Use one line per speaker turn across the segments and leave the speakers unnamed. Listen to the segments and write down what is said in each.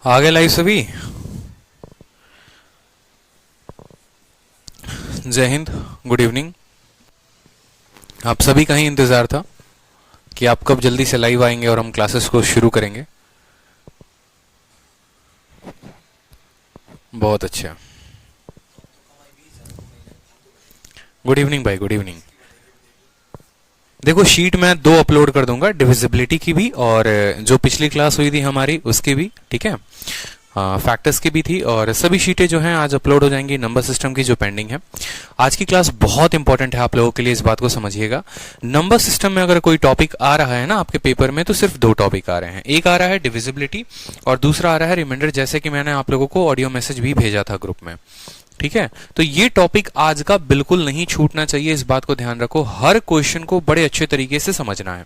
आगे लाइव सभी। जय हिंद, गुड इवनिंग। आप सभी का ही इंतजार था कि आप कब जल्दी से लाइव आएंगे और हम क्लासेस को शुरू करेंगे। बहुत अच्छा, गुड इवनिंग भाई, गुड इवनिंग। देखो शीट मैं 2 अपलोड कर दूंगा, डिविजिबिलिटी की भी और जो पिछली क्लास हुई थी हमारी उसकी भी, ठीक है। फैक्टर्स की भी थी और सभी शीटें जो हैं आज अपलोड हो जाएंगी, नंबर सिस्टम की जो पेंडिंग है। आज की क्लास बहुत इंपॉर्टेंट है आप लोगों के लिए, इस बात को समझिएगा। नंबर सिस्टम में अगर कोई टॉपिक आ रहा है ना आपके पेपर में, तो सिर्फ 2 टॉपिक आ रहे हैं। एक आ रहा है डिविजिबिलिटी और दूसरा आ रहा है रिमाइंडर, जैसे कि मैंने आप लोगों को ऑडियो मैसेज भी भेजा था ग्रुप में, ठीक है। तो ये टॉपिक आज का बिल्कुल नहीं छूटना चाहिए, इस बात को ध्यान रखो। हर क्वेश्चन को बड़े अच्छे तरीके से समझना है,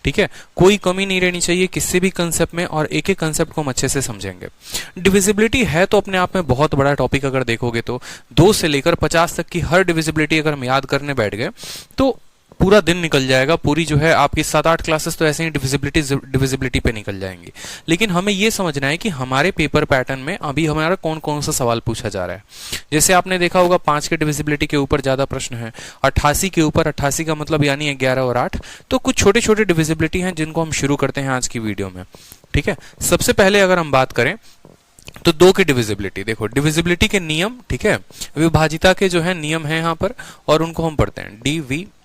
ठीक है। कोई कमी नहीं रहनी चाहिए किसी भी कंसेप्ट में और एक एक कंसेप्ट को हम अच्छे से समझेंगे। डिविजिबिलिटी है तो अपने आप में बहुत बड़ा टॉपिक, अगर देखोगे तो 2 से लेकर 50 तक की हर डिविजिबिलिटी अगर हम याद करने बैठ गए तो पूरा दिन निकल जाएगा। पूरी जो है आपकी 7-8 क्लासेस तो ऐसे ही डिविजिबिलिटी पे निकल जाएंगी। लेकिन हमें ये समझना है कि हमारे पेपर पैटर्न में अभी हमारा कौन कौन सा सवाल पूछा जा रहा है। जैसे आपने देखा होगा 5 के डिविजिबिलिटी के ऊपर ज्यादा प्रश्न है, 88 के ऊपर, 88 का मतलब यानी 11 और 8। तो कुछ छोटे छोटे डिविजिबिलिटी हैं जिनको हम शुरू करते हैं आज की वीडियो में, ठीक है। सबसे पहले अगर हम बात करें तो 2 की डिविजिबिलिटी, देखो डिविजिबिलिटी के नियम, ठीक है, विभाजिता के जो है नियम है यहाँ पर और उनको हम पढ़ते हैं। डिविजिबिलिटी,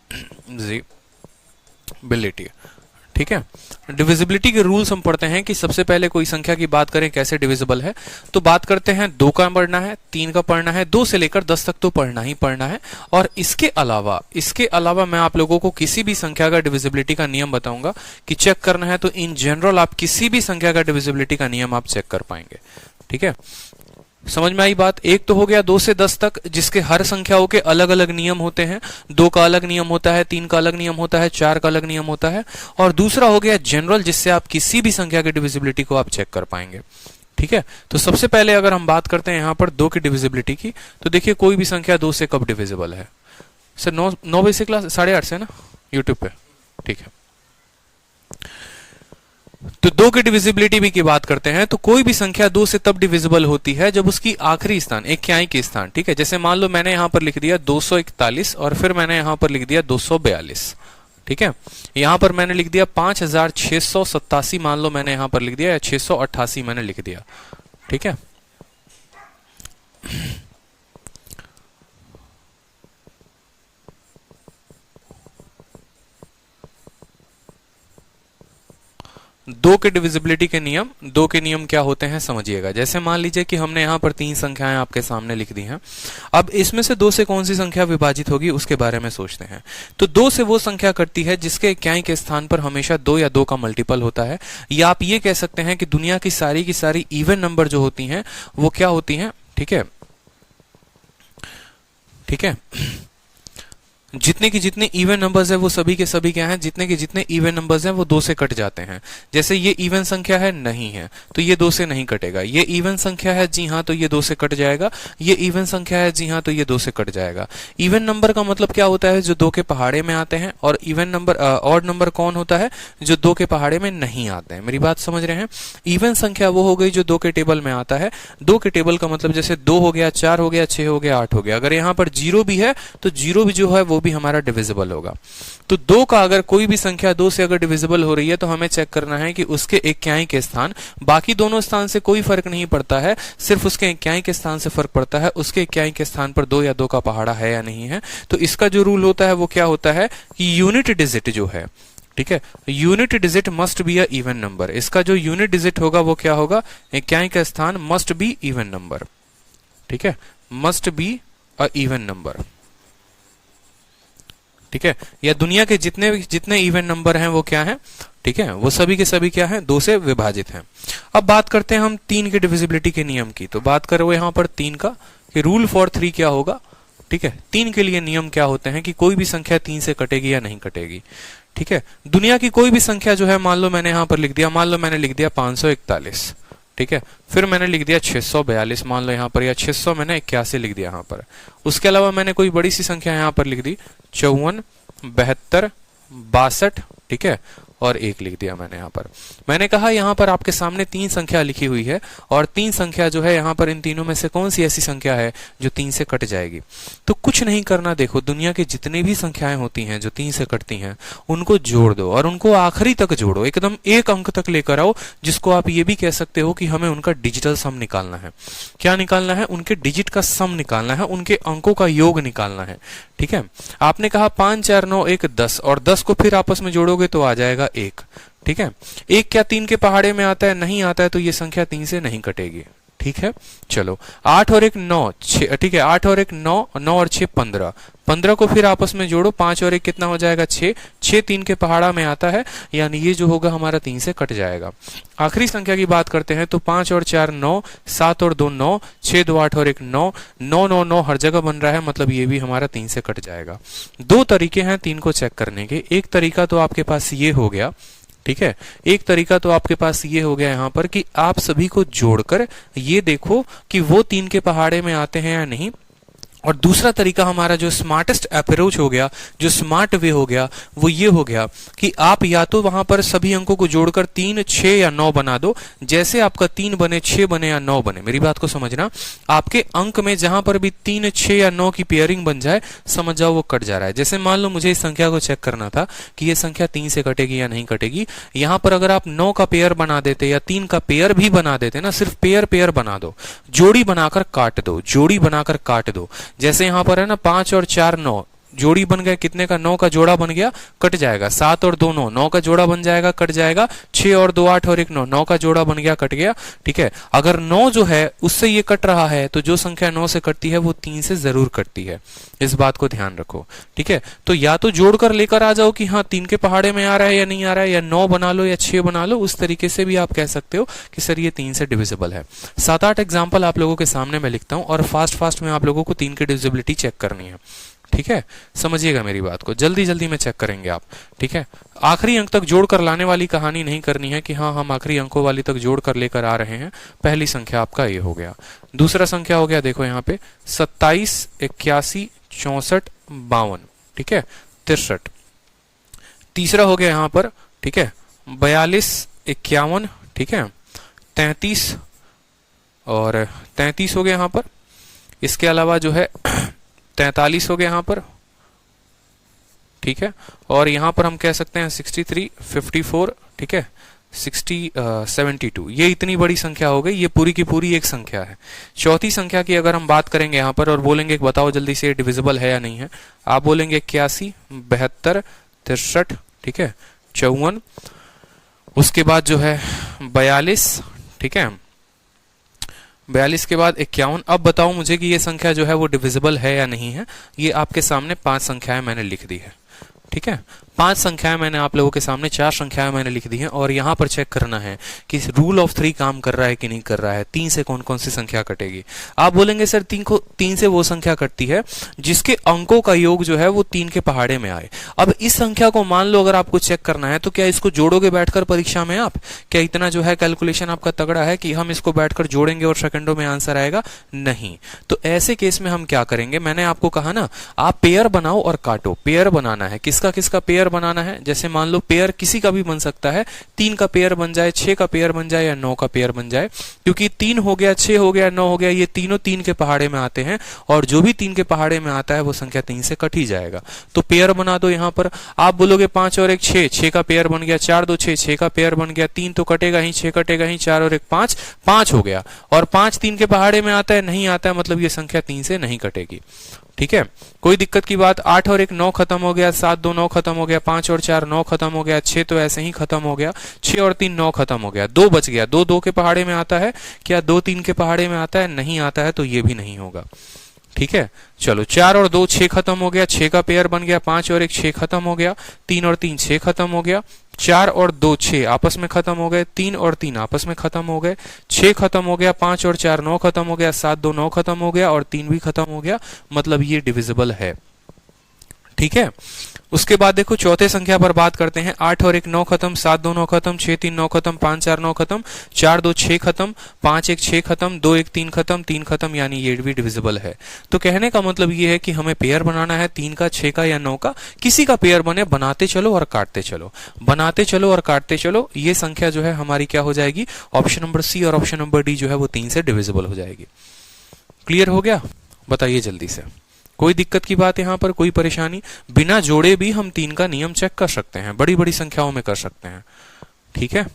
ठीक है। डिविजिबिलिटी के रूल्स हम पढ़ते हैं कि सबसे पहले कोई संख्या की बात करें कैसे डिविजिबल है, तो बात करते हैं 2 का पढ़ना है, 3 का पढ़ना है, 2 से लेकर 10 तक तो पढ़ना ही पढ़ना है। और इसके अलावा मैं आप लोगों को किसी भी संख्या का डिविजिबिलिटी का नियम बताऊंगा कि चेक करना है तो इन जनरल आप किसी भी संख्या का डिविजिबिलिटी का नियम आप चेक कर पाएंगे, ठीक है। समझ में आई बात। एक तो हो गया 2 से 10 तक, जिसके हर संख्याओं के अलग अलग नियम होते हैं। 2 का अलग नियम होता है, 3 का अलग नियम होता है, 4 का अलग नियम होता है। और दूसरा हो गया जनरल, जिससे आप किसी भी संख्या की डिविजिबिलिटी को आप चेक कर पाएंगे, ठीक है। तो सबसे पहले अगर हम बात करते हैं यहाँ पर 2 की डिविजिबिलिटी की, तो देखिए कोई भी संख्या 2 से कब डिविजिबल है। सर 9 बजे से क्लास 8:30 से ना यूट्यूब पे, ठीक है। तो 2 की डिविजिबिलिटी भी की बात करते हैं तो कोई भी संख्या 2 से तब डिविजिबल होती है जब उसकी आखिरी स्थान एक क्याई के स्थान, ठीक है। जैसे मान लो मैंने यहां पर लिख दिया 241 और फिर मैंने यहां पर लिख दिया 242, ठीक है। यहां पर मैंने लिख दिया 5687, मान लो मैंने यहां पर लिख दिया, या 688 मैंने लिख दिया, ठीक है। 2 के डिविजिबिलिटी के नियम, 2 के नियम क्या होते हैं समझिएगा। जैसे मान लीजिए कि हमने यहां पर 3 संख्याएं आपके सामने लिख दी हैं। अब इसमें से 2 से कौन सी संख्या विभाजित होगी उसके बारे में सोचते हैं। तो 2 से वो संख्या कटती है जिसके इक्याई के स्थान पर हमेशा 2 या 2 का मल्टीपल होता है। या आप ये कह सकते हैं कि दुनिया की सारी इवन नंबर जो होती हैं वो क्या होती हैं, ठीक है, ठीक है। जितने की जितने इवन नंबर्स है वो सभी के सभी क्या हैं, जितने के जितने इवन नंबर्स हैं वो 2 से कट जाते हैं। जैसे ये इवन संख्या है, नहीं है तो ये 2 से नहीं कटेगा। ये इवन संख्या है, जी हाँ, तो ये 2 से कट जाएगा। ये इवन संख्या है, जी हाँ, तो ये 2 से कट जाएगा। इवन नंबर का मतलब क्या होता है, जो 2 के पहाड़े में आते हैं। और इवन नंबर, ऑड नंबर कौन होता है, जो 2 के पहाड़े में नहीं आते हैं। मेरी बात समझ रहे हैं। इवन संख्या वो हो गई जो 2 के टेबल में आता है। 2 के टेबल का मतलब जैसे 2 हो गया, 4 हो गया, 6 हो गया, 8 हो गया। अगर यहाँ पर 0 भी है तो 0 भी जो है वो भी हमारा डिविजिबल होगा। तो 2 का अगर कोई भी संख्या 2 से अगर डिविजिबल हो रही है तो हमें चेक करना है कि उसके इक्याई के स्थान, बाकी दोनों स्थान से कोई फर्क नहीं पड़ता है, सिर्फ उसके इक्याई के स्थान से फर्क पड़ता है। उसके इक्याई के स्थान पर 2 या 2 का पहाड़ा है या नहीं है। तो इसका जो रूल होता है वो क्या होता है कि यूनिट डिजिट जो है, ठीक है, unit digit must be a even number. इसका जो यूनिट डिजिट होगा वो क्या होगा, इक्याई का स्थान मस्ट बी इवन नंबर, ठीक है, must be a even number, ठीक है। या दुनिया के जितने जितने इवन नंबर हैं वो क्या हैं, ठीक है, वो सभी के सभी क्या हैं, 2 से विभाजित हैं। अब बात करते हैं हम 3 के डिविजिबिलिटी के नियम की। तो बात करो यहां पर 3 का कि रूल फॉर 3 क्या होगा, ठीक है। 3 के लिए नियम क्या होते हैं कि कोई भी संख्या 3 से कटेगी या नहीं कटेगी, ठीक है। दुनिया की कोई भी संख्या जो है, मान लो मैंने यहां पर लिख दिया, मान लो मैंने लिख दिया 541, ठीक है, फिर मैंने लिख दिया 642 मान लो यहाँ पर, या 600 मैंने 81 लिख दिया यहाँ पर। उसके अलावा मैंने कोई बड़ी सी संख्या यहाँ पर लिख दी 54, 72, 62, ठीक है, और 1 लिख दिया मैंने यहाँ पर। मैंने कहा यहाँ पर आपके सामने 3 संख्या लिखी हुई है और 3 संख्या जो है यहाँ पर इन तीनों में से कौन सी ऐसी संख्या है जो 3 से कट जाएगी। तो कुछ नहीं करना, देखो दुनिया की जितनी भी संख्याएं होती हैं जो 3 से कटती हैं उनको जोड़ दो और उनको आखिरी तक जोड़ो, एकदम एक अंक तक लेकर आओ, जिसको आप ये भी कह सकते हो कि हमें उनका डिजिटल सम निकालना है। क्या निकालना है? उनके डिजिट का सम निकालना है, उनके अंकों का योग निकालना है। ठीक है, आपने कहा 5 4 9 1 10 और 10 को फिर आपस में जोड़ोगे तो आ जाएगा 1। ठीक है, 1 क्या 3 के पहाड़े में आता है? नहीं आता है, तो ये संख्या 3 से नहीं कटेगी। ठीक है, चलो 8 और 1 9 6, ठीक है 8 और 1 9, 9 और 6 15, 15 को फिर आपस में जोड़ो, 5 और 1 कितना हो जाएगा 6, 6 3 के पहाड़ा में आता है, यानी ये जो होगा हमारा 3 से कट जाएगा। आखिरी संख्या की बात करते हैं तो 5 और 4 9, 7 और 2 9, 6 2 8 और 1 9, 9 9 9 हर जगह बन रहा है, मतलब ये भी हमारा 3 से कट जाएगा। 2 तरीके हैं 3 को चेक करने के। एक तरीका तो आपके पास ये हो गया, ठीक है, एक तरीका तो आपके पास ये हो गया यहाँ पर कि आप सभी को जोड़कर ये देखो कि वो 3 के पहाड़े में आते हैं या नहीं। और दूसरा तरीका हमारा जो स्मार्टेस्ट अप्रोच हो गया, जो स्मार्ट वे हो गया, वो ये हो गया कि आप या तो वहां पर सभी अंकों को जोड़कर 3 6 या 9 बना दो। जैसे आपका 3 बने 6 बने या 9 बने, मेरी बात को समझना, आपके अंक में जहां पर भी 3 6 या 9 की पेयरिंग बन जाए, समझ जाओ वो कट जा रहा है। जैसे मान लो मुझे इस संख्या को चेक करना था कि ये संख्या 3 से कटेगी या नहीं कटेगी। यहां पर अगर आप 9 का पेयर बना देते या 3 का पेयर भी बना देते ना, सिर्फ पेयर पेयर बना दो, जोड़ी बनाकर काट दो, जोड़ी बनाकर काट दो। जैसे यहां पर है ना 5 और 4 9, जोड़ी बन गया कितने का? 9 का जोड़ा बन गया, कट जाएगा। 7 और 2 9, 9 का जोड़ा बन जाएगा, कट जाएगा। 6 और 2 8 और 1 9, 9 का जोड़ा बन गया, कट गया। ठीक है, अगर 9 जो है उससे ये कट रहा है तो जो संख्या 9 से कटती है वो 3 से जरूर कटती है, इस बात को ध्यान रखो। ठीक है, तो या तो जोड़कर लेकर आ जाओ कि हाँ 3 के पहाड़े में आ रहा है या नहीं आ रहा है, या 9 बना लो या 6 बना लो, उस तरीके से भी आप कह सकते हो कि सर ये 3 से डिविजिबल है। 7-8 एग्जाम्पल आप लोगों के सामने मैं लिखता हूं और फास्ट में आप लोगों को 3 की डिविजिबिलिटी चेक करनी है। ठीक है, समझिएगा मेरी बात को, जल्दी जल्दी में चेक करेंगे आप। ठीक है, आखिरी अंक तक जोड़कर लाने वाली कहानी नहीं करनी है कि हाँ हम आखिरी अंकों वाली तक जोड़कर लेकर आ रहे हैं। पहली संख्या आपका ये हो गया। दूसरा संख्या हो गया, देखो यहाँ पे 27 81 64 52, ठीक है 63। तीसरा हो गया यहाँ पर, ठीक है 42 51, ठीक है 33 और 33 हो गया यहाँ पर। इसके अलावा जो है 43 हो गया यहाँ पर, ठीक है, और यहाँ पर हम कह सकते हैं 63 54, ठीक है 72। ये इतनी बड़ी संख्या हो गई, ये पूरी की पूरी एक संख्या है। चौथी संख्या की अगर हम बात करेंगे यहाँ पर और बोलेंगे बताओ जल्दी से डिविजिबल है या नहीं है, आप बोलेंगे 81 72 63, ठीक है 54। उसके बाद जो है 42, ठीक है 42 के बाद 51। अब बताओ मुझे कि ये संख्या जो है वो डिविजिबल है या नहीं है। ये आपके सामने 5 संख्याएं मैंने लिख दी है। ठीक है, 5 संख्याएं मैंने आप लोगों के सामने, 4 संख्याएं मैंने लिख दी हैं और यहां पर चेक करना है कि रूल ऑफ 3 काम कर रहा है कि नहीं कर रहा है। 3 से कौन कौन सी संख्या कटेगी। आप बोलेंगे सर 3 से वो संख्या कटती है जिसके अंकों का योग जो है वो 3 के पहाड़े में आए। अब इस संख्या को मान लो अगर आपको चेक करना है तो क्या इसको जोड़ोगे बैठकर परीक्षा में आप? क्या इतना जो है कैलकुलेशन आपका तगड़ा है कि हम इसको बैठकर जोड़ेंगे और सेकंडों में आंसर आएगा? नहीं। तो ऐसे केस में हम क्या करेंगे, मैंने आपको कहा ना आप पेयर बनाओ और काटो। पेयर बनाना है, किसका किसका पेयर बनाना है। जैसे मान लो पेयर किसी का भी बन सकता है, 3 का पेयर बन जाए, 6 का पेयर बन जाए या 9 का पेयर बन जाए, क्योंकि 3 हो गया 6 हो गया 9 हो गया, ये तीनों 3 के पहाड़े में आते हैं और जो भी 3 के पहाड़े में आता है वो संख्या 3 से कट ही जाएगा। तो पेयर बना दो। यहां पर आप बोलोगे 5 और 1 6, 6 का पेयर बन गया, 4 2 6, 6 का पेयर बन गया, 3 तो कटेगा ही, 6 कटेगा ही, 4 और 1 5, 5 हो गया और 5 3 के पहाड़े में आता है, नहीं आता है, मतलब ये संख्या 3 से नहीं कटेगी। ठीक है, कोई दिक्कत की बात। 8 और 1 9 खत्म हो गया, 7 2 9 खत्म हो गया, 5 और 4 9 खत्म हो गया, 6 तो ऐसे ही खत्म हो गया, 6 और 3 9 खत्म हो गया, 2 बच गया। 2 2 के पहाड़े में आता है क्या? 2 3 के पहाड़े में आता है? नहीं आता है, तो ये भी नहीं होगा। ठीक है, चलो 4 और 2 6 खत्म हो गया, 6 का पेयर बन गया, 5 और 1 6 खत्म हो गया, 3 और 3 6 खत्म हो गया, 4 और 2 6 आपस में खत्म हो गए, 3 और 3 आपस में खत्म हो गए, 6 खत्म हो गया, 5 और 4 9 खत्म हो गया, 7 2 9 खत्म हो गया और 3 भी खत्म हो गया, मतलब ये डिविजिबल है। ठीक है। उसके बाद देखो चौथे संख्या पर बात करते हैं। 8 और 1 9 खत्म, 7 2 9 खत्म, 6 3 9 खत्म, 5 4 9 खत्म, 4 2 6 खत्म, 5 1 6 खत्म, 2 1 3 खत्म, 3 खत्म, यानी ये भी डिविजिबल है। तो कहने का मतलब ये है कि हमें पेयर बनाना है 3 का, 6 का या 9 का, किसी का पेयर बने, बनाते चलो और काटते चलो, बनाते चलो और काटते चलो। ये संख्या जो है हमारी क्या हो जाएगी, ऑप्शन नंबर सी और ऑप्शन नंबर डी जो है वो 3 से डिविजिबल हो जाएगी। क्लियर हो गया? बताइए जल्दी से, कोई दिक्कत की बात यहां पर, कोई परेशानी? बिना जोड़े भी हम 3 का नियम चेक कर सकते हैं, बड़ी बड़ी संख्याओं में कर सकते हैं। ठीक है,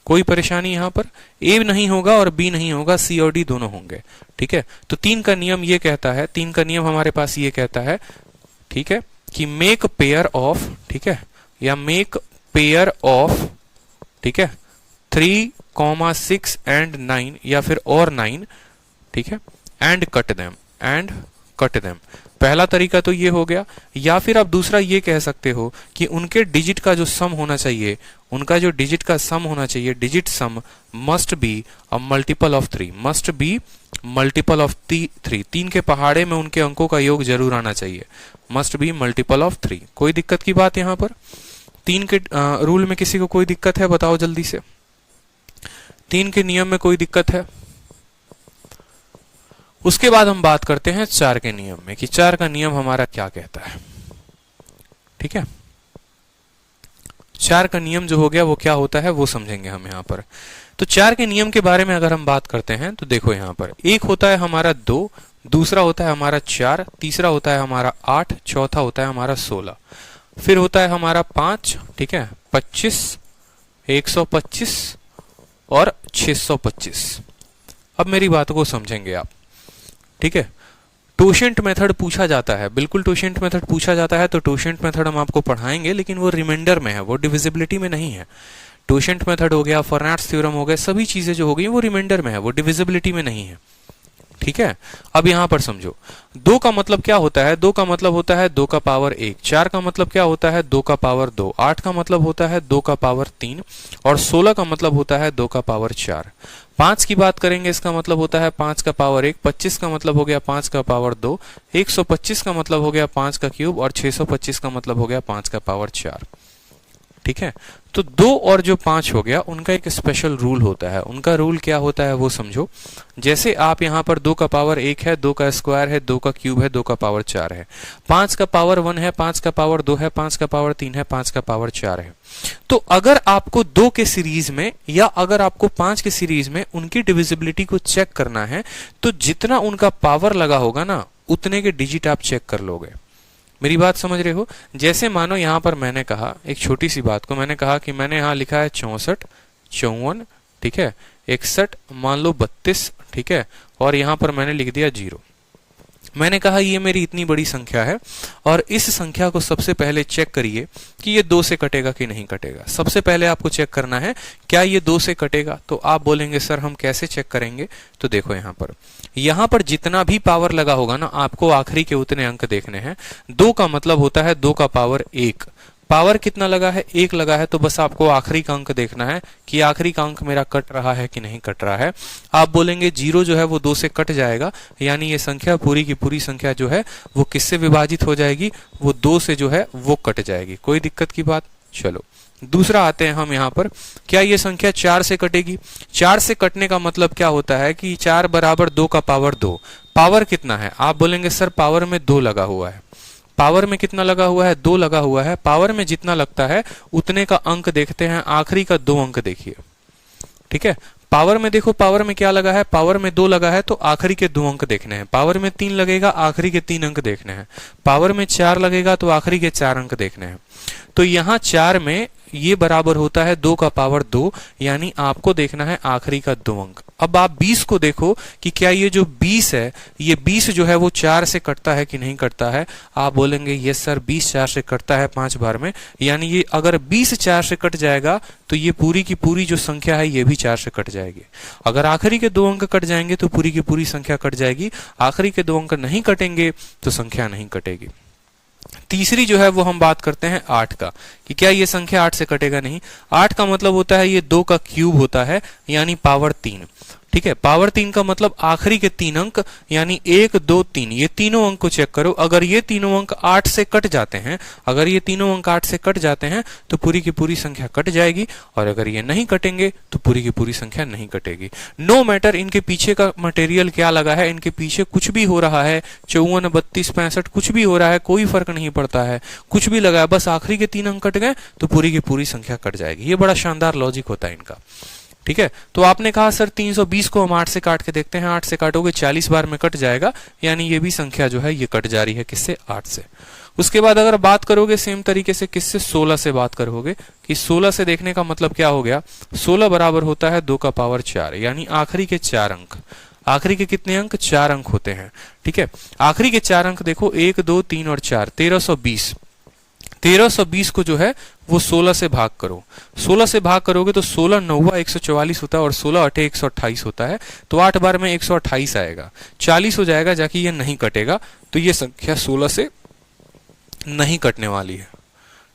कोई परेशानी यहां पर? ए नहीं होगा और बी नहीं होगा, सी और डी दोनों होंगे। ठीक है, तो 3 का नियम ये कहता है, 3 का नियम हमारे पास ये कहता है, ठीक है, कि मेक पेयर ऑफ, ठीक है, या मेक पेयर ऑफ, ठीक है, 3, 6 एंड 9, या फिर और 9, ठीक है, and cut them, and cut them. पहला तरीका तो ये हो गया। या फिर आप दूसरा ये कह सकते हो कि उनके डिजिट का जो सम होना चाहिए, उनका जो डिजिट का सम होना चाहिए, digit some must be a multiple of 3, must be multiple of 3। 3 के पहाड़े में उनके अंकों का योग जरूर आना चाहिए, मस्ट बी मल्टीपल ऑफ 3। कोई दिक्कत की बात यहां पर? 3 के रूल में किसी को कोई दिक्कत है? बताओ जल्दी से, 3 के नियम में कोई दिक्कत है? उसके बाद हम बात करते हैं 4 के नियम में, कि 4 का नियम हमारा क्या कहता है। ठीक है, 4 का नियम जो हो गया वो क्या होता है वो समझेंगे हम यहां पर। तो 4 के नियम के बारे में अगर हम बात करते हैं तो देखो यहां पर एक होता है हमारा 2, दूसरा होता है हमारा 4, तीसरा होता है हमारा 8, चौथा होता है हमारा 16, फिर होता है हमारा 5, ठीक है, 25, 125 और 625। अब मेरी बात को समझेंगे आप। ठीक है, टोशेंट मेथड पूछा जाता है, बिल्कुल टोशेंट मेथड पूछा जाता है, तो टोशेंट मेथड हम आपको पढ़ाएंगे, लेकिन वो रिमाइंडर में है, वो डिविजिबिलिटी में नहीं है। टोशेंट मेथड हो गया, फर्नाट्स थ्योरम हो गया, सभी चीजें जो हो गई वो रिमाइंडर में है, वो डिविजिबिलिटी में नहीं है। ठीक है, अब यहां पर समझो, 2 का मतलब क्या होता है? 2 का मतलब होता है 2 का पावर 1, 4 का मतलब क्या होता है? 2 का पावर 2, 8 का मतलब होता है 2 का पावर 3, और 16 का मतलब होता है 2 का पावर 4। 5 की बात करेंगे, इसका मतलब होता है 5 का पावर 1, 25 का मतलब हो गया 5 का पावर 2, 125 का मतलब हो गया 5 का क्यूब, और 625 का मतलब हो गया 5 का पावर 4। ठीक है, तो 2 और जो 5 हो गया उनका एक स्पेशल रूल होता है। उनका रूल क्या होता है वो समझो। जैसे आप यहां पर 2 का पावर 1 है, 2 का स्क्वायर है, 2 का क्यूब है, 2 का पावर 4 है, 5 का पावर 1 है, 5 का पावर 2 है, 5 का पावर 3 है, 5 का पावर 4 है। तो अगर आपको 2 के सीरीज में या अगर आपको 5 के सीरीज में उनकी डिविजिबिलिटी को चेक करना है, तो जितना उनका पावर लगा होगा ना, उतने के डिजिट आप चेक कर लोगे। मेरी बात समझ रहे हो? जैसे मानो यहां पर मैंने कहा, एक छोटी सी बात को मैंने कहा कि मैंने यहां लिखा है 64, 54, ठीक है, 61, मान लो 32, ठीक है, और यहां पर मैंने लिख दिया 0। मैंने कहा ये मेरी इतनी बड़ी संख्या है, और इस संख्या को सबसे पहले चेक करिए कि ये 2 से कटेगा कि नहीं कटेगा। सबसे पहले आपको चेक करना है क्या ये 2 से कटेगा। तो आप बोलेंगे सर हम कैसे चेक करेंगे? तो देखो यहां पर जितना भी पावर लगा होगा ना, आपको आखिरी के उतने अंक देखने हैं। 2 का मतलब होता है 2 का पावर 1। पावर कितना लगा है? 1 लगा है, तो बस आपको आखिरी का अंक देखना है कि आखिरी का अंक मेरा कट रहा है कि नहीं कट रहा है। आप बोलेंगे 0 जो है वो 2 से कट जाएगा, यानी ये संख्या पूरी की पूरी संख्या जो है वो किससे विभाजित हो जाएगी? वो 2 से जो है वो कट जाएगी। कोई दिक्कत की बात? चलो दूसरा आते हैं हम यहाँ पर। क्या ये संख्या 4 से कटेगी? 4 से कटने का मतलब क्या होता है कि 4 बराबर 2 का पावर 2। पावर कितना है? आप बोलेंगे सर पावर में 2 लगा हुआ है। पावर में कितना लगा हुआ है? 2 लगा हुआ है। पावर में जितना लगता है उतने का अंक देखते हैं, आखिरी का 2 अंक देखिए। ठीक है, पावर में देखो, पावर में क्या लगा है? पावर में 2 लगा है, तो आखिरी के 2 अंक देखने हैं। पावर में 3 लगेगा, आखिरी के 3 अंक देखने हैं। पावर में 4 लगेगा तो आखिरी के 4 अंक देखने हैं। तो यहां 4 में ये बराबर होता है 2 का पावर 2, यानी आपको देखना है आखिरी का 2 अंक। अब आप 20 को देखो कि क्या ये जो 20 है, ये 20 जो है वो 4 से कटता है कि नहीं कटता है। आप बोलेंगे यस सर 20 4 से कटता है 5 बार में, यानी ये अगर 20 4 से कट जाएगा तो ये पूरी की पूरी जो संख्या है ये भी 4 से कट जाएगी। अगर आखिरी के 2 अंक कट जाएंगे तो पूरी की पूरी संख्या कट जाएगी। आखिरी के 2 अंक नहीं कटेंगे तो संख्या नहीं कटेगी। तीसरी जो है वो हम बात करते हैं 8 का, कि क्या ये संख्या 8 से कटेगा? नहीं। 8 का मतलब होता है ये 2 का क्यूब होता है, यानी पावर 3। ठीक है, पावर 3 का मतलब आखिरी के 3 अंक, यानी 1 2 3, ये तीनों अंक को चेक करो। अगर ये तीनों अंक 8 से कट जाते हैं, अगर ये तीनों अंक 8 से कट जाते हैं तो पूरी की पूरी संख्या कट जाएगी, और अगर ये नहीं कटेंगे तो पूरी की पूरी संख्या नहीं कटेगी। नो मैटर इनके पीछे का मटेरियल क्या लगा है, इनके पीछे कुछ भी हो रहा है, 54 32 65 कुछ भी हो रहा है, कोई फर्क नहीं पड़ता है, कुछ भी लगा है, बस आखिरी के 3 अंक कट गए तो पूरी की पूरी संख्या कट जाएगी। ये बड़ा शानदार लॉजिक होता है इनका। ठीक है, तो आपने कहा सर 320 को हम 8 से काट के देखते हैं, 8 से काटोगे 40 बार में कट जाएगा, यानी ये भी संख्या जो है ये कट जा रही है किससे, 8 से। उसके बाद अगर बात करोगे सेम तरीके से किससे, 16 से बात करोगे, कि 16 से देखने का मतलब क्या हो गया, 16 बराबर होता है 2 का पावर 4, यानी आखिरी के 4 अंक। आखिरी के कितने अंक, 4 अंक होते हैं। ठीक है, आखिरी के 4 अंक देखो, 1 2 3 और 4, 1320। 1320 को जो है वो 16 से भाग करो, 16 से भाग करोगे तो 16 9 144 होता है, और 16 8 128 होता है, तो 8 बार में 128 आएगा, 40 हो जाएगा, जाके ये नहीं कटेगा, तो ये संख्या 16 से नहीं कटने वाली है।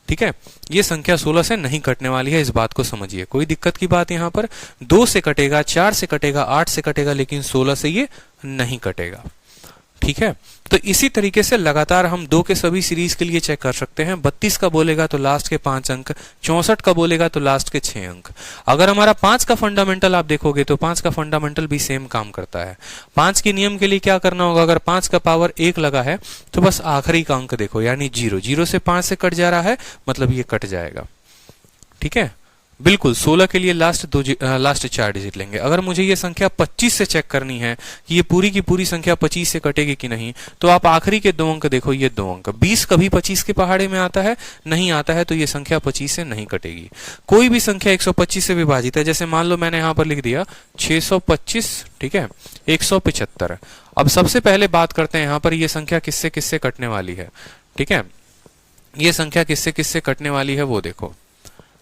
ठीक है, ये संख्या 16 से नहीं कटने वाली है, इस बात को समझिए, कोई दिक्कत की बात यहाँ पर। 2 से कटेगा, 4 से कटेगा, 8 से कटेगा, लेकिन 16 से ये नहीं कटेगा। ठीक है, तो इसी तरीके से लगातार हम 2 के सभी सीरीज के लिए चेक कर सकते हैं। 32 का बोलेगा तो लास्ट के 5 अंक, 64 का बोलेगा तो लास्ट के 6 अंक। अगर हमारा 5 का फंडामेंटल आप देखोगे तो 5 का फंडामेंटल भी सेम काम करता है। 5 के नियम के लिए क्या करना होगा, अगर 5 का पावर 1 लगा है तो बस आखिरी का अंक देखो, यानी 0, 0 से 5 से कट जा रहा है, मतलब ये कट जाएगा। ठीक है, बिल्कुल 16 के लिए लास्ट 4 डिजिट लेंगे। अगर मुझे ये संख्या 25 से चेक करनी है कि ये पूरी की पूरी संख्या 25 से कटेगी कि नहीं, तो आप आखिरी के 2 अंक देखो, ये 2 अंक। 20 कभी 25 के पहाड़े में आता है, नहीं आता है, तो ये संख्या 25 से नहीं कटेगी। कोई भी संख्या 125 से विभाजित है, जैसे मान लो मैंने यहां पर लिख दिया 625, ठीक है, 175। अब सबसे पहले बात करते हैं यहां पर ये संख्या किससे किससे कटने वाली है। ठीक है, ये संख्या किससे किससे कटने वाली है वो देखो।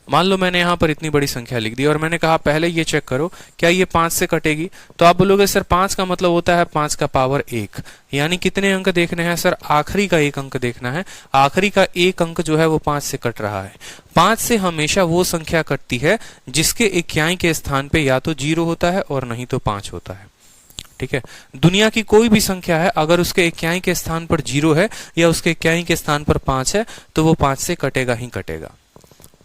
मान लो मैंने यहां पर इतनी बड़ी संख्या लिख दी और मैंने कहा पहले ये चेक करो क्या ये 5 से कटेगी, तो आप बोलोगे सर 5 का मतलब होता है 5 का पावर 1, यानी कितने अंक देखने हैं सर, आखिरी का 1 अंक देखना है। आखिरी का 1 अंक जो है वो 5 से कट रहा है। 5 से हमेशा वो संख्या कटती है जिसके इक्याई के स्थान पे या तो 0 होता है और नहीं तो 5 होता है। ठीक है, दुनिया की कोई भी संख्या है अगर उसके इक्याई के स्थान पर 0 है या उसके इक्याई के स्थान पर 5 है तो वो 5 से कटेगा ही कटेगा।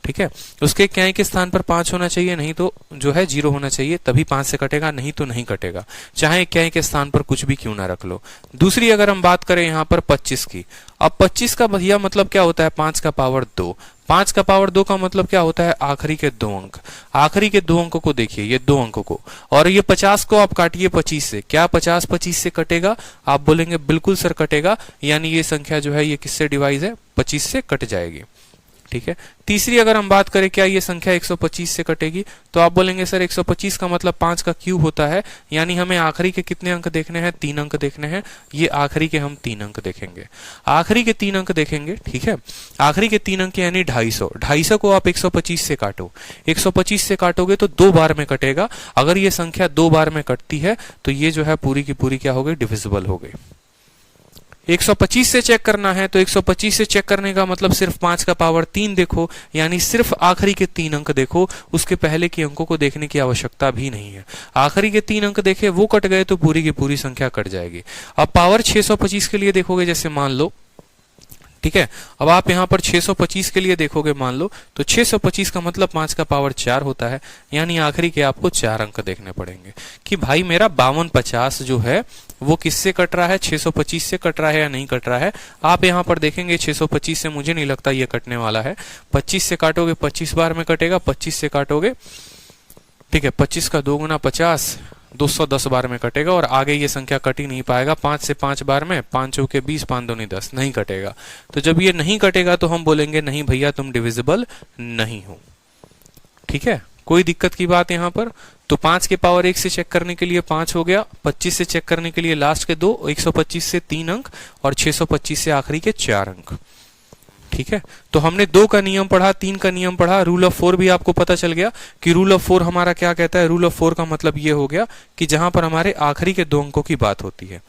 ठीक है, उसके इक्याई के स्थान पर 5 होना चाहिए, नहीं तो जो है 0 होना चाहिए, तभी 5 से कटेगा, नहीं तो नहीं कटेगा, चाहे इक्याई के स्थान पर कुछ भी क्यों ना रख लो। दूसरी अगर हम बात करें यहाँ पर 25 की, अब 25 का भैया मतलब क्या होता है, 5 का पावर 2। 5 का पावर 2 का मतलब क्या होता है, आखिरी के 2 अंक। आखिरी के 2 अंकों को देखिए, ये 2 अंकों को, और ये 50 को आप काटिए 25 से, क्या 50 25 से कटेगा, आप बोलेंगे बिल्कुल सर कटेगा, यानी ये संख्या जो है ये किससे डिवाइड है, 25 से कट जाएगी। ठीक है, तीसरी अगर हम बात करें क्या ये संख्या 125 से कटेगी, तो आप बोलेंगे सर 125 का मतलब 5 का क्यूब होता है, यानी हमें आखिरी के कितने अंक देखने हैं, 3 अंक देखने हैं। ये आखिरी के हम 3 अंक देखेंगे, आखिरी के 3 अंक देखेंगे। ठीक है, आखिरी के 3 अंक यानी 250। 250 को आप 125 से काटो, 125 से काटोगे तो 2 बार में कटेगा। अगर ये संख्या 2 बार में कटती है तो ये जो है पूरी की पूरी क्या हो गई, डिविजिबल हो गई। 125 से चेक करना है तो 125 से चेक करने का मतलब सिर्फ 5 का पावर 3 देखो, यानी सिर्फ आखिरी के 3 अंक देखो, उसके पहले के अंकों को देखने की आवश्यकता भी नहीं है। आखिरी के 3 अंक देखे, वो कट गए तो पूरी की पूरी संख्या कट जाएगी। अब पावर 625 के लिए देखोगे, जैसे मान लो, ठीक है, अब आप यहां पर 625 के लिए देखोगे मान लो, तो 625 का मतलब 5 का पावर 4 होता है, यानी आखिरी के आपको 4 अंक देखने पड़ेंगे कि भाई मेरा 5250 जो है वो किससे कट रहा है, 625 से कट रहा है या नहीं कट रहा है। आप यहां पर देखेंगे 625 से मुझे नहीं लगता ये कटने वाला है। 25 से काटोगे 25 बार में कटेगा, 25 से काटोगे, ठीक है, 25 का 2 गुना 50, 210 बार में कटेगा, और आगे ये संख्या कट ही नहीं पाएगा। 5 से 5 बार में, 5 चौके 20, 5 दूनी 10, नहीं कटेगा। तो जब ये नहीं कटेगा तो हम बोलेंगे नहीं भैया तुम डिविजिबल नहीं हो। ठीक है, कोई दिक्कत की बात यहां पर। तो 5 के पावर 1 से चेक करने के लिए 5 हो गया, 25 से चेक करने के लिए लास्ट के 2, 125 से 3 अंक और 625 से आखिरी के 4 अंक। ठीक है, तो हमने 2 का नियम पढ़ा, 3 का नियम पढ़ा, रूल ऑफ 4 भी आपको पता चल गया कि रूल ऑफ 4 हमारा क्या कहता है। रूल ऑफ 4 का मतलब ये हो गया कि जहां पर हमारे आखिरी के 2 अंकों की बात होती है।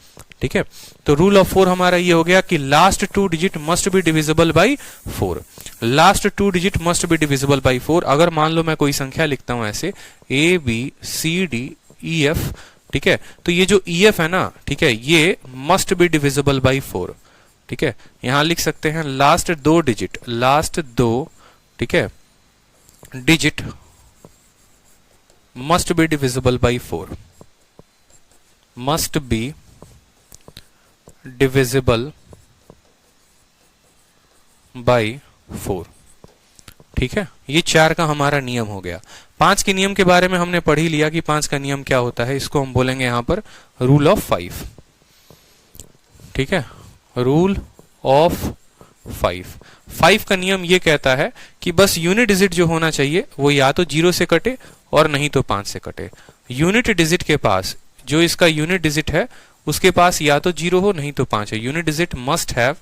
ठीक है, तो रूल ऑफ 4 हमारा ये हो गया कि last 2 digit must be divisible by 4। Last 2 digit must be divisible by 4। अगर मान लो मैं कोई संख्या लिखता हूं ऐसे A B C D E F, ठीक है। तो ये जो ई एफ है ना, ठीक है, ये मस्ट बी डिविजिबल बाई 4, ठीक है। यहां लिख सकते हैं लास्ट दो डिजिट, लास्ट दो, ठीक है, digit must be divisible by 4, must be divisible by 4, ठीक है। ये 4 का हमारा नियम हो गया। 5 के नियम के बारे में हमने पढ़ ही लिया कि 5 का नियम क्या होता है। इसको हम बोलेंगे यहां पर रूल ऑफ 5, ठीक है, रूल ऑफ 5 का नियम ये कहता है कि बस यूनिट डिजिट जो होना चाहिए वो या तो 0 से कटे और नहीं तो 5 से कटे। यूनिट डिजिट के पास, जो इसका यूनिट डिजिट है उसके पास या तो 0 हो नहीं तो 5 है। यूनिट डिजिट मस्ट हैव,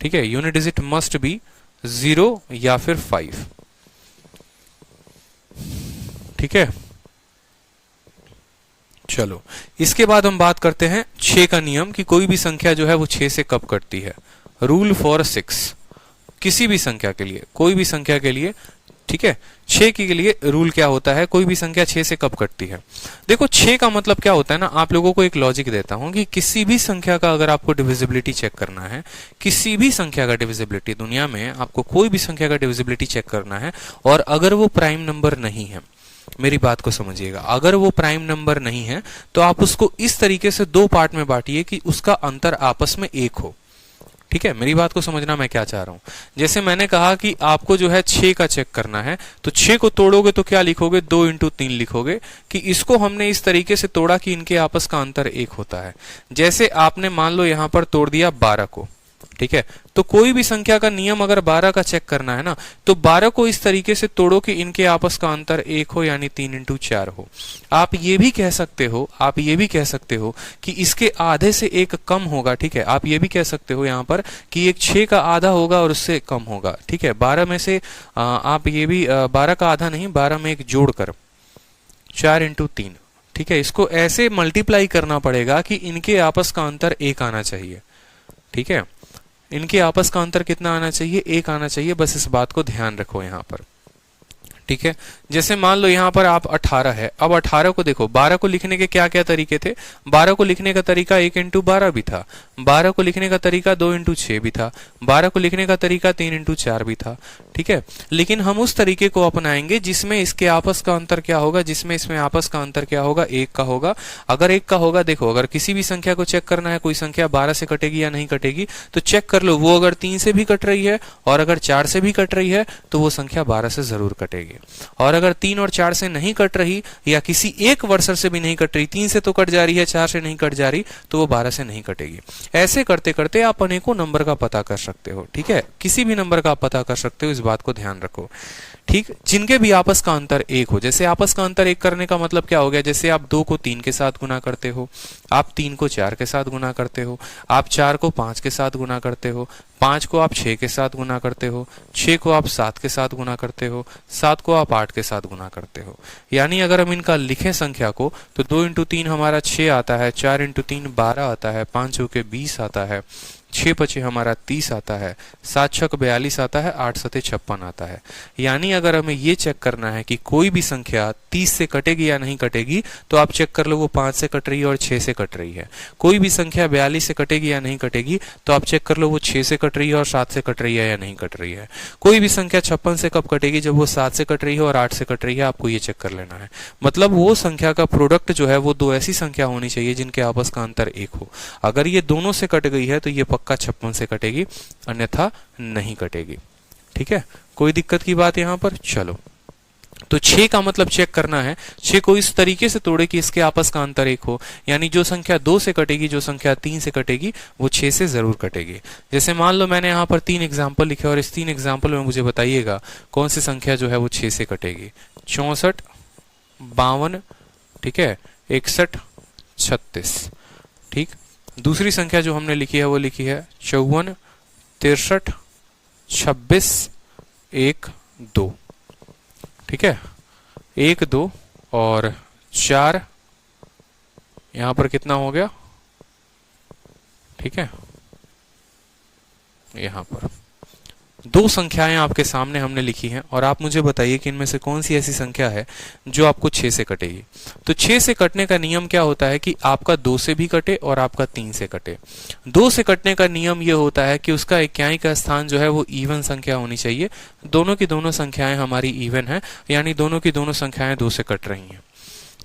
ठीक है, यूनिट डिजिट मस्ट बी 0 या फिर 5, ठीक है। चलो, इसके बाद हम बात करते हैं 6 का नियम कि कोई भी संख्या जो है वो 6 से कब कटती है। रूल फॉर 6, किसी भी संख्या के लिए, कोई भी संख्या के लिए, ठीक है, 6 के लिए रूल क्या होता है, कोई भी संख्या 6 से कब कटती है। देखो 6 का मतलब क्या होता है ना, आप लोगों को एक लॉजिक देता हूं कि किसी भी संख्या का अगर आपको डिविजिबिलिटी चेक करना है, किसी भी संख्या का डिविजिबिलिटी, दुनिया में आपको कोई भी संख्या का डिविजिबिलिटी चेक करना है और अगर वो प्राइम नंबर नहीं है, मेरी बात को समझिएगा, अगर वो प्राइम नंबर नहीं है तो आप उसको इस तरीके से 2 पार्ट में बांटिए कि उसका अंतर आपस में 1 हो, ठीक है। मेरी बात को समझना मैं क्या चाह रहा हूं। जैसे मैंने कहा कि आपको जो है 6 का चेक करना है, तो 6 को तोड़ोगे तो क्या लिखोगे, 2 इंटू 3 लिखोगे कि इसको हमने इस तरीके से तोड़ा कि इनके आपस का अंतर 1 होता है। जैसे आपने मान लो यहां पर तोड़ दिया 12 को, ठीक है, तो कोई भी संख्या का नियम अगर 12 का चेक करना है ना, तो 12 को इस तरीके से तोड़ो कि इनके आपस का अंतर 1 हो, यानी 3 इंटू 4 हो। आप ये भी कह सकते हो, आप ये भी कह सकते हो कि इसके आधे से 1 कम होगा, ठीक है। आप ये भी कह सकते हो यहां पर कि एक 6 का आधा होगा और उससे कम होगा, ठीक है। 12 में से आप ये भी 12 का आधा नहीं, 12 में 1 जोड़कर 4 इंटू 3, ठीक है, इसको ऐसे मल्टीप्लाई करना पड़ेगा कि इनके आपस का अंतर 1 आना चाहिए, ठीक है। इनके आपस का अंतर कितना आना चाहिए, 1 आना चाहिए। बस इस बात को ध्यान रखो यहां पर, ठीक है। जैसे मान लो यहां पर आप 18 है, अब 18 को देखो, 12 को लिखने के क्या क्या तरीके थे। 12 को लिखने का तरीका 1 इंटू 12 भी था, 12 को लिखने का तरीका 2 इंटू 6 भी था, 12 को लिखने का तरीका 3 इंटू 4 भी था, ठीक है। लेकिन हम उस तरीके को अपनाएंगे जिसमें इसके आपस का अंतर क्या होगा, जिसमें इसमें आपस का अंतर क्या होगा, 1 का होगा। अगर 1 का होगा, देखो अगर किसी भी संख्या को चेक करना है, कोई संख्या 12 से कटेगी या नहीं कटेगी, तो चेक कर लो, वो अगर 3 से भी कट रही है और अगर 4 से भी कट रही है तो वो संख्या 12 से जरूर कटेगी। और अगर 3 और 4 से नहीं कट रही या किसी एक वर्सर से भी नहीं कट रही, 3 से तो कट जा रही है, 4 से नहीं कट जा रही, तो वो 12 से नहीं कटेगी। ऐसे करते करते आप अनेकों नंबर का पता कर सकते हो, ठीक है, किसी भी नंबर का पता कर सकते हो, इस बात को ध्यान रखो, ठीक। जिनके भी आपस का अंतर 1 हो, जैसे आपस का अंतर 1 करने का मतलब क्या हो गया, जैसे आप 2 को 3 के साथ गुना करते हो, आप 3 को 4 के साथ गुना करते हो, आप 4 को 5 के साथ गुना करते हो, 5 को आप 6 के साथ गुना करते हो, 6 को आप 7 के साथ गुना करते हो, 7 को आप 8 के साथ गुना करते हो। यानी अगर हम इनका लिखें संख्या को, तो 2 इंटू 3 हमारा 6 आता है, 4 इंटू 3 12 आता है, 5 चौके 20 आता है, 6 पचे हमारा 30 आता है, 7 छक 42 आता है, 8 सते 56 आता है। यानी अगर हमें ये चेक करना है कि कोई भी संख्या 30 से कटेगी या नहीं कटेगी, तो आप चेक कर लो वो 5 से कट रही है और 6 से कट रही है। कोई भी संख्या 42 से कटेगी या नहीं कटेगी, तो आप चेक कर लो वो 6 से कट रही है और 7 से कट रही है या नहीं कट रही है। कोई भी संख्या 56 से कब कटेगी, जब वो 7 से कट रही है और 8 से कट रही है, आपको ये चेक कर लेना है। मतलब वो संख्या का प्रोडक्ट जो है वो 2 ऐसी संख्या होनी चाहिए जिनके आपस का अंतर 1 हो। अगर ये दोनों से कट गई है तो ये पक्का 56 से कटेगी, अन्यथा नहीं कटेगी, ठीक है। कोई दिक्कत की बात यहां पर। चलो, तो 6 का मतलब चेक करना है, 6 को इस तरीके से तोड़े कि इसके आपस का अंतर 1 हो, यानी जो संख्या 2 से कटेगी, जो संख्या 3 से कटेगी, वो 6 से जरूर कटेगी। जैसे मान लो मैंने यहां पर 3 एग्जाम्पल लिखे और इस 3 एग्जाम्पल में मुझे बताइएगा कौन सी संख्या जो है वो 6 से कटेगी। 64, 52, ठीक है, 61, 36, ठीक। दूसरी संख्या जो हमने लिखी है वो लिखी है 54, 63, 26, 1, 2, ठीक है, 1, 2 और 4, यहां पर कितना हो गया, ठीक है, यहां पर दो संख्याएं आपके सामने हमने लिखी हैं और आप मुझे बताइए कि इनमें से कौन सी ऐसी संख्या है जो आपको 6 से कटेगी। तो 6 से कटने का नियम क्या होता है कि आपका 2 से भी कटे और आपका 3 से कटे। 2 से कटने का नियम यह होता है कि उसका इक्याई का स्थान जो है वो इवन संख्या होनी चाहिए। दोनों की दोनों संख्याएं हमारी इवन है, यानी दोनों की दोनों संख्याएं 2 से कट रही हैं।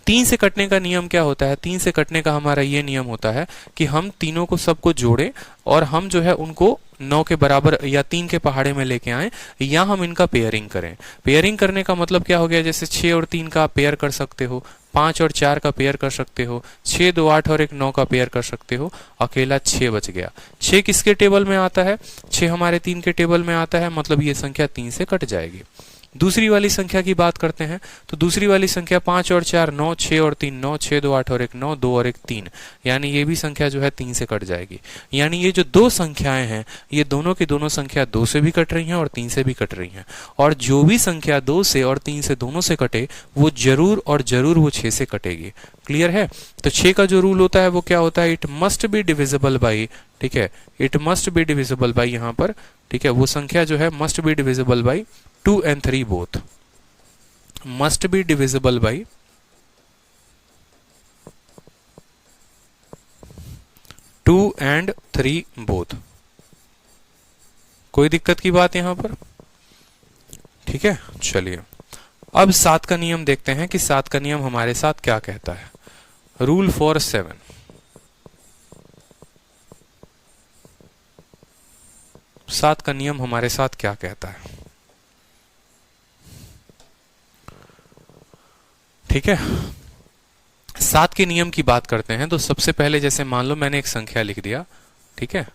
3 से कटने का नियम क्या होता है? 3 से कटने का हमारा ये नियम होता है कि हम तीनों को सबको जोड़ें और हम जो है उनको 9 के बराबर या 3 के पहाड़े में लेके आए, या हम इनका पेयरिंग करें। पेयरिंग करने का मतलब क्या हो गया? जैसे 6 और 3 का पेयर कर सकते हो, 5 और 4 का पेयर कर सकते हो, 6, 2, 8 और 1, 9 का पेयर कर सकते हो। अकेला 6 बच गया। 6 किसके टेबल में आता है? 6 हमारे 3 के टेबल में आता है, मतलब ये संख्या 3 से कट जाएगी। दूसरी वाली संख्या की बात करते हैं तो दूसरी वाली संख्या 5 और 4 9, 6 और 3 9, 6, 2, 8 और 1 9, 2 और 1 3, यानी ये भी संख्या जो है 3 से कट जाएगी। यानी ये जो दो संख्याएं हैं ये दोनों की दोनों संख्या 2 से भी कट रही हैं और 3 से भी कट रही हैं, और जो भी संख्या 2 से और 3 से दोनों से कटे वो जरूर और जरूर वो 6 से कटेगी। क्लियर है? तो 6 का जो रूल होता है वो क्या होता है? It must be divisible by, ठीक है, it must be divisible by यहां पर, ठीक है, वो संख्या जो है must be divisible by 2 and 3 both, must be divisible by 2 and 3 both। कोई दिक्कत की बात यहां पर? ठीक है, चलिए अब 7 का नियम देखते हैं कि 7 का नियम हमारे साथ क्या कहता है। Rule for 7। 7 का नियम हमारे साथ क्या कहता है? ठीक है, 7 के नियम की बात करते हैं तो सबसे पहले जैसे मान लो मैंने एक संख्या लिख दिया, ठीक है।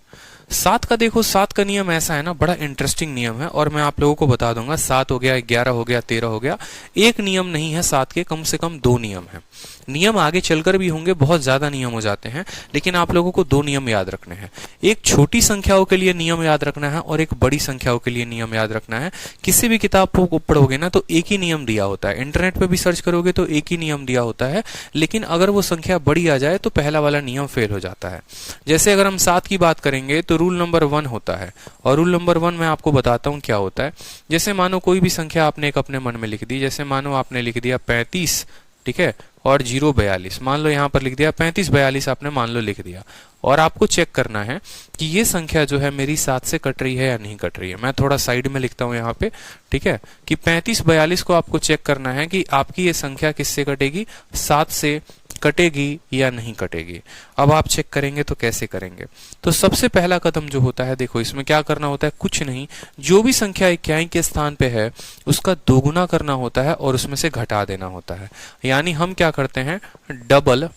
7 का देखो, 7 का नियम ऐसा है ना, बड़ा इंटरेस्टिंग नियम है और मैं आप लोगों को बता दूंगा। 7 हो गया, 11 हो गया, 13 हो गया, एक नियम नहीं है 7 के, कम से कम 2 नियम है। नियम आगे चलकर भी होंगे, बहुत ज्यादा नियम हो जाते हैं, लेकिन आप लोगों को 2 नियम याद रखने हैं। एक छोटी संख्याओं के लिए नियम याद रखना है और एक बड़ी संख्याओं के लिए नियम याद रखना है। किसी भी किताब को पढ़ोगे ना तो एक ही नियम दिया होता है, इंटरनेट पे भी सर्च करोगे तो एक ही नियम दिया होता है, लेकिन अगर वो संख्या बड़ी आ जाए तो पहला वाला नियम फेल हो जाता है। जैसे अगर हम 7 की बात करेंगे तो रूल नंबर 1 होता है, और रूल नंबर 1 मैं आपको बताता हूं क्या होता है। जैसे मानो कोई भी संख्या आपने एक अपने मन में लिख दी, जैसे मानो आपने लिख दिया 35, ठीक है, और 042, मान लो यहां पर लिख दिया 35 42 आपने मान लो लिख दिया, और आपको चेक करना है कि ये संख्या जो है मेरी 7 से कट रही है या नहीं कट रही है। मैं थोड़ा साइड में लिखता हूं यहाँ पे, ठीक है, कि 35 42 को आपको चेक करना है कि आपकी ये संख्या किससे कटेगी, 7 से कटेगी या नहीं कटेगी। अब आप चेक करेंगे तो कैसे करेंगे? तो सबसे पहला कदम जो होता है, देखो इसमें क्या करना होता है, कुछ नहीं, जो भी संख्या इक्याई के स्थान पे है उसका दोगुना करना होता है और उसमें से घटा देना होता है। यानी हम क्या करते हैं, डबल,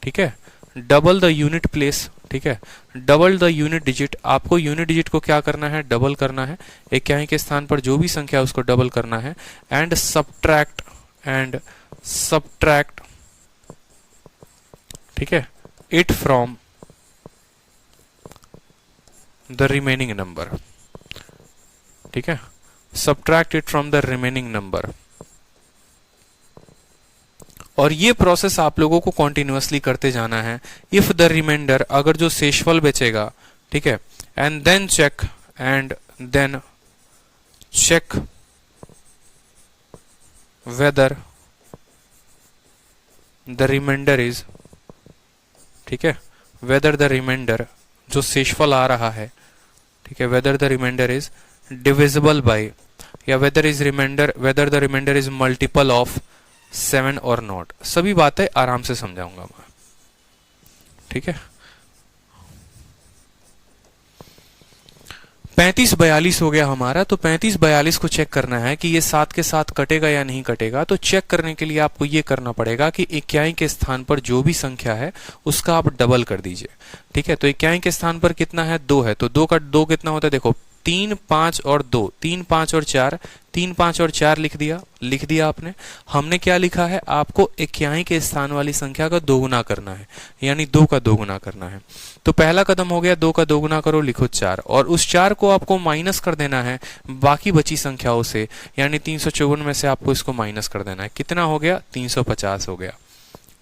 ठीक है, डबल द यूनिट प्लेस, ठीक है, डबल द यूनिट डिजिट। आपको यूनिट डिजिट को क्या करना है, डबल करना है। इक्याई के स्थान पर जो भी संख्या है उसको डबल करना है। एंड सब्ट्रैक्ट, ठीक है, it from the remaining number, ठीक है, subtract it from the remaining number. और ये प्रोसेस आप लोगों को कॉन्टिन्यूअसली करते जाना है। इफ द रिमाइंडर, अगर जो शेषफल बचेगा, ठीक है, and then check whether the reminder is, ठीक है, वेदर द रिमाइंडर, जो शेषफल आ रहा है, ठीक है, whether the reminder is divisible by, या whether the reminder is multiple of 7 और नॉट। सभी बातें आराम से समझाऊंगा मैं, ठीक है। 35 42 हो गया हमारा, तो 35 42 को चेक करना है कि ये 7 के साथ कटेगा या नहीं कटेगा। तो चेक करने के लिए आपको ये करना पड़ेगा कि इक्याई के स्थान पर जो भी संख्या है उसका आप डबल कर दीजिए, ठीक है। तो इक्याई के स्थान पर कितना है, 2 है, तो 2 का 2 कितना होता है, देखो 3 5 और 2, 3 5 और 4, 3 5 और 4 लिख दिया आपने। हमने क्या लिखा है, आपको इक्याई के स्थान वाली संख्या का दोगुना करना है, यानी 2 का दोगुना करना है। तो पहला कदम हो गया, 2 का दोगुना करो, लिखो 4, और उस 4 को आपको माइनस कर देना है बाकी बची संख्याओं से, यानी 354 में से आपको इसको माइनस कर देना है। कितना हो गया, 350 हो गया,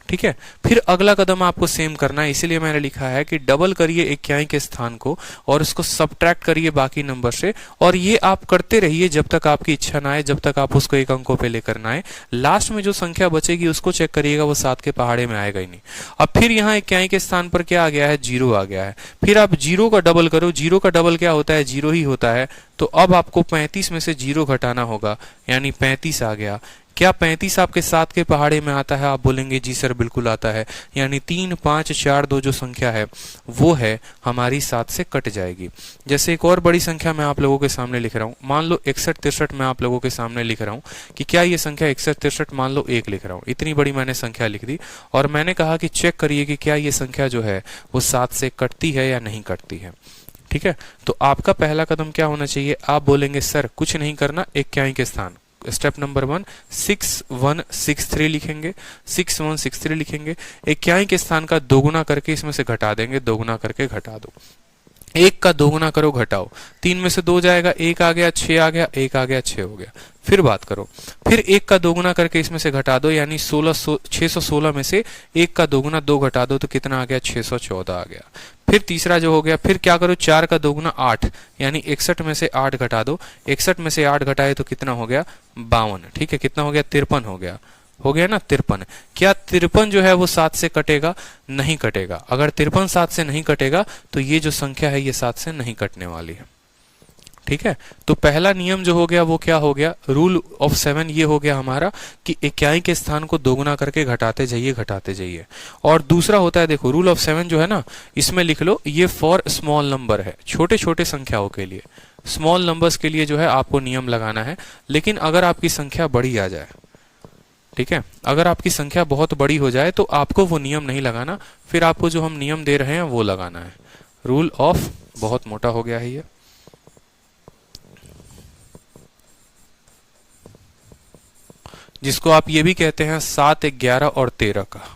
ठीक है। फिर अगला कदम आपको सेम करना है, इसीलिए मैंने लिखा है कि डबल करिए इक्याई के स्थान को और उसको सब्ट्रैक्ट करिए बाकी नंबर से, और ये आप करते रहिए जब तक आपकी इच्छा ना आए, जब तक आप उसको एक अंकों पे लेकर ना आए। लास्ट में जो संख्या बचेगी उसको चेक करिएगा, वो 7 के पहाड़े में आएगा ही नहीं। अब फिर यहाँ इक्याई के स्थान पर क्या आ गया है, 0 आ गया है। फिर आप 0 का डबल करो, 0 का डबल क्या होता है, 0 ही होता है। तो अब आपको 35 में से 0 घटाना होगा, यानी 35 आ गया। क्या 35 आपके 7 के पहाड़े में आता है? आप बोलेंगे जी सर बिल्कुल आता है, यानी 3 5 4 2 जो संख्या है वो है हमारी 7 से कट जाएगी। जैसे एक और बड़ी संख्या मैं आप लोगों के सामने लिख रहा हूं, मान लो 61 63 मैं आप लोगों के सामने लिख रहा हूं कि क्या ये संख्या 61 63, मान लो 1 लिख रहा हूं, इतनी बड़ी मैंने संख्या लिख दी और मैंने कहा कि चेक करिए कि क्या ये संख्या जो है वो 7 से कटती है या नहीं कटती है। ठीक है, तो आपका पहला कदम क्या होना चाहिए? आप बोलेंगे सर कुछ नहीं करना, इक्याई के स्थान, स्टेप नंबर 1 6163 लिखेंगे, 6163 लिखेंगे, इक्याई के स्थान का दोगुना करके इसमें से घटा देंगे, दोगुना करके घटा दो, 1 का दोगुना करो घटाओ, 3 में से 2 जाएगा, 1 आ गया, 6 आ गया, 1 आ गया, 6 हो गया। फिर बात करो, फिर 1 का दोगुना करके इसमें से घटा दो, यानी 616 में से 1 का दोगुना 2 घटा दो तो कितना आ गया, 614 आ गया। फिर तीसरा जो हो गया, फिर क्या करो, 4 का दोगुना 8, यानी 61 में से 8 घटा दो, 61 में से 8 घटाए तो कितना हो गया, 52। ठीक है, कितना हो गया, 53 हो गया, हो गया ना 53। क्या 53 जो है वो 7 से कटेगा? नहीं कटेगा। अगर 53 7 से नहीं कटेगा तो ये जो संख्या है ये 7 से नहीं कटने वाली है। ठीक है, तो पहला नियम जो हो गया वो क्या हो गया, रूल ऑफ 7 ये हो गया हमारा कि इक्याई के स्थान को दोगुना करके घटाते जाइए, घटाते जाइए। और दूसरा होता है, देखो रूल ऑफ 7 जो है ना, इसमें लिख लो, ये फॉर स्मॉल नंबर है, छोटे छोटे संख्याओं के लिए, स्मॉल नंबर्स के लिए जो है आपको नियम लगाना है। लेकिन अगर आपकी संख्या बड़ी आ जाए, ठीक है, अगर आपकी संख्या बहुत बड़ी हो जाए तो आपको वो नियम नहीं लगाना, फिर आपको जो हम नियम दे रहे हैं वो लगाना है। रूल ऑफ, बहुत मोटा हो गया है ये, जिसको आप ये भी कहते हैं 7 11 और 13 का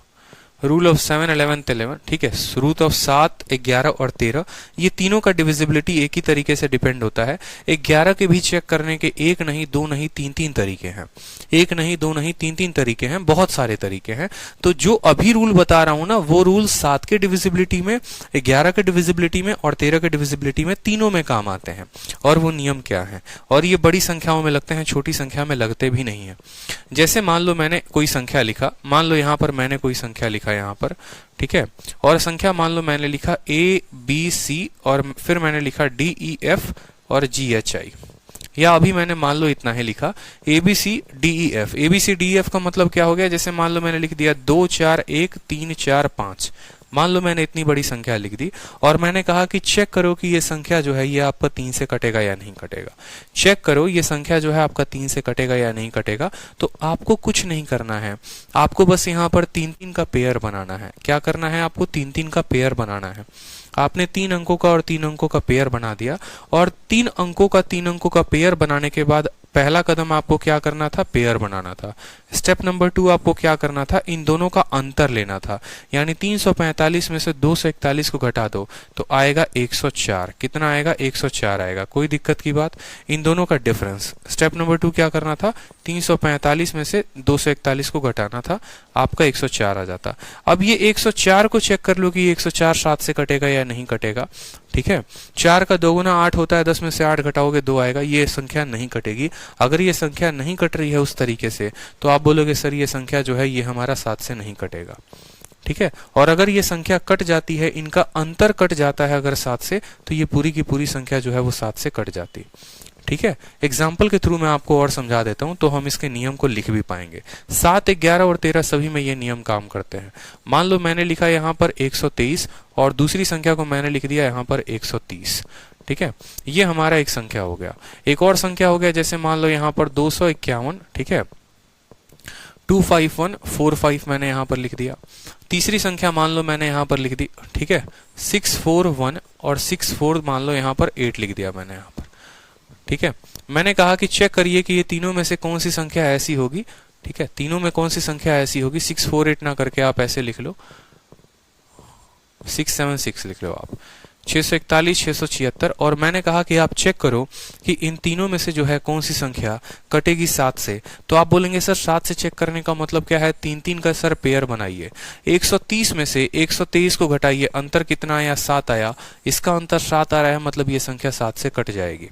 रूल ऑफ 7 11 11। ठीक है, रूट ऑफ 7 11 और 13, ये तीनों का डिविजिबिलिटी एक ही तरीके से डिपेंड होता है। 11 के भी चेक करने के 1 नहीं 2 नहीं 3 तरीके हैं, 1 नहीं 2 नहीं 3 तरीके हैं, बहुत सारे तरीके हैं। तो जो अभी रूल बता रहा हूं ना, वो रूल 7 के डिविजिबिलिटी में, 11 के डिविजिबिलिटी में और 13 के डिविजिबिलिटी में, तीनों में काम आते हैं। और वो नियम क्या है, और ये बड़ी संख्याओं में लगते हैं, छोटी संख्या में लगते भी नहीं है। जैसे मान लो मैंने कोई संख्या लिखा, मान लो यहां पर मैंने कोई संख्या लिखा यहां पर, ठीक है, और संख्या मान लो मैंने लिखा ABC और फिर मैंने लिखा DEF और GHI, या अभी मैंने मान लो इतना ही लिखा ABCDEF। ABCDEF का मतलब क्या हो गया, जैसे मान लो मैंने लिख दिया 2 4 1 3 4 5, मान लो मैंने इतनी बड़ी संख्या लिख दी और मैंने कहा कि चेक करो कि ये संख्या जो है ये आपका 3 से कटेगा या नहीं कटेगा। चेक करो ये संख्या जो है आपका 3 से कटेगा या नहीं कटेगा। तो आपको कुछ नहीं करना है, आपको बस यहाँ पर 3 का पेयर बनाना है। क्या करना है, आपको 3 का पेयर बनाना है। आपने 3 अंकों का और 3 अंकों का पेयर बना दिया, और 3 अंकों का पेयर बनाने के बाद पहला कदम आपको क्या करना था, पेयर बनाना था। स्टेप नंबर 2 आपको क्या करना था, इन दोनों का अंतर लेना था, यानी 345 में से 241 को घटा दो तो आएगा 104। कितना आएगा, 104 आएगा। कोई दिक्कत की बात, इन दोनों का डिफरेंस। स्टेप नंबर 2 क्या करना था, 345 में से 241 को घटाना था, आपका 104 आ जाता। अब ये 104 को चेक कर लो कि ये 104 7 से कटेगा या नहीं कटेगा। ठीक है, 4 का दोगुना 8 होता है, 10 में से 8 घटाओगे 2 आएगा, ये संख्या नहीं कटेगी। अगर ये संख्या नहीं कट रही है उस तरीके से तो आप बोलोगे सर ये संख्या जो है ये हमारा 7 से नहीं कटेगा। ठीक है, और अगर ये संख्या कट जाती है, इनका अंतर कट जाता है अगर 7 से, तो ये पूरी की पूरी संख्या जो है वो 7 से कट जाती। ठीक है, एग्जाम्पल के थ्रू मैं आपको और समझा देता हूं तो हम इसके नियम को लिख भी पाएंगे। 7 11 और 13 सभी में ये नियम काम करते हैं। मान लो मैंने लिखा यहाँ पर 123 और दूसरी संख्या को मैंने लिख दिया यहाँ पर 130। ठीक है, ये हमारा एक संख्या हो गया। एक और संख्या हो गया, जैसे मान लो यहाँ पर 251, ठीक है, 25145 मैंने यहाँ पर लिख दिया। तीसरी संख्या मान लो मैंने यहाँ पर लिख दी, ठीक है, 641 और 64 मान लो यहाँ पर 8 लिख दिया मैंने यहाँ पर। ठीक है, मैंने कहा कि चेक करिए कि ये तीनों में से कौन सी संख्या ऐसी होगी। ठीक है, तीनों में कौन सी संख्या ऐसी होगी, 648 ना करके आप ऐसे लिख लो, 676 लिख लो आप। 641, 676, और मैंने कहा कि आप चेक करो कि इन तीनों में से जो है कौन सी संख्या कटेगी 7 से। तो आप बोलेंगे सर 7 से चेक करने का मतलब क्या है, 3 का सर पेयर बनाइए। 130 में से 123 को घटाइए, अंतर कितना आया, 7 आया। इसका अंतर 7 आ रहा है, मतलब ये संख्या 7 से कट जाएगी।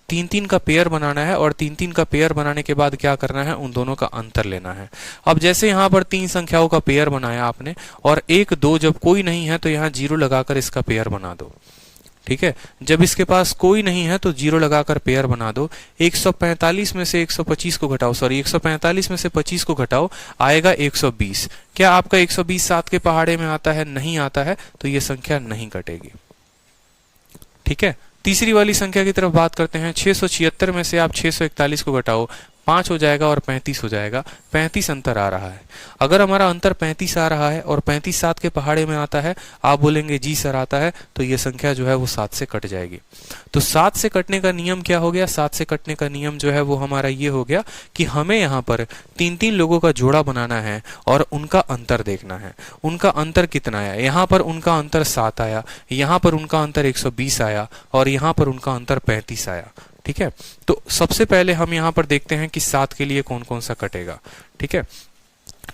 3 का पेयर बनाना है और 3 का पेयर बनाने के बाद क्या करना है, उन दोनों का अंतर लेना है। अब जैसे यहाँ पर 3 संख्याओं का पेयर बनाया आपने और 1, 2 जब कोई नहीं है तो यहाँ 0 लगाकर इसका पेयर बना दो। ठीक है, जब इसके पास कोई नहीं है तो 0 लगाकर पेयर बना दो। 145 में से 125 को घटाओ, सॉरी 145 में से 25 को घटाओ, आएगा 120। क्या आपका 120 7 के पहाड़े में आता है, नहीं आता है, तो ये संख्या नहीं कटेगी। ठीक है, तीसरी वाली संख्या की तरफ बात करते हैं। 676 में से आप 641 को घटाओ, 5 हो जाएगा और 35 हो जाएगा। 35 अंतर आ रहा है। अगर हमारा अंतर 35 आ रहा है और 35 7 के पहाड़े में आता है, आप बोलेंगे जी सर आता है, तो ये संख्या जो है वो 7 से कट जाएगी। तो 7 से कटने का नियम क्या हो गया, 7 से कटने का नियम जो है वो हमारा ये हो गया कि हमें यहाँ पर 3 लोगों का जोड़ा बनाना है और उनका अंतर देखना है। उनका अंतर कितना आया, यहाँ पर उनका अंतर 7 आया, यहाँ पर उनका अंतर 120 आया और यहाँ पर उनका अंतर 35 आया। ठीक है, तो सबसे पहले हम यहाँ पर देखते हैं कि 7 के लिए कौन कौन सा कटेगा। ठीक है,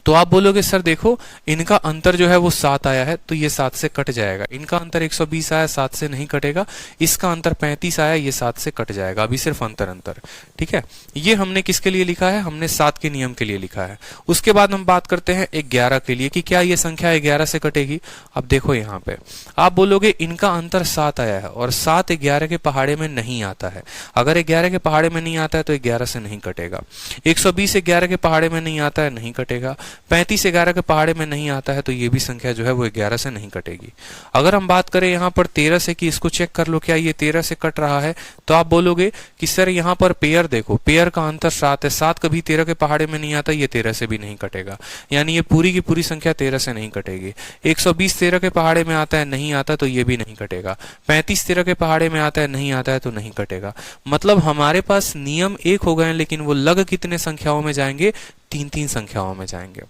तो आप बोलोगे सर देखो इनका अंतर जो है वो 7 आया है, तो ये 7 से कट जाएगा। इनका अंतर 120 आया, 7 से नहीं कटेगा। इसका अंतर 35 आया, ये 7 से कट जाएगा। अभी सिर्फ अंतर। ठीक है, ये हमने किसके लिए लिखा है, हमने 7 के नियम के लिए लिखा है। उसके बाद हम बात करते हैं 11 के लिए कि क्या ये संख्या 11 से कटेगी। अब देखो यहाँ पे आप बोलोगे इनका अंतर 7 आया है और 7 11 के पहाड़े में नहीं आता है। अगर 11 के पहाड़े में नहीं आता है तो 11 से नहीं कटेगा। 120 11 के पहाड़े में नहीं आता है, नहीं कटेगा। 35 11 के पहाड़े में नहीं आता है, तो ये भी संख्या जो है वो 11 से नहीं कटेगी। अगर हम बात करें यहाँ पर 13 से कि इसको चेक कर लो क्या ये 13 से कट रहा है, तो आप बोलोगे कि सर यहाँ पर पेयर देखो, पेयर का अंतर 7 है, 7 कभी 13 के पहाड़े में नहीं आता, ये 13 से भी नहीं कटेगा। यानी ये पूरी की पूरी संख्या 13 से नहीं कटेगी। 120 13 के पहाड़े में आता है, नहीं आता, तो ये भी नहीं कटेगा। 35 13 के पहाड़े में आता है, नहीं आता है, तो नहीं कटेगा। मतलब हमारे पास नियम एक हो गए, लेकिन वो लग कितने संख्याओं में जाएंगे, 3 संख्याओं में जाएंगे।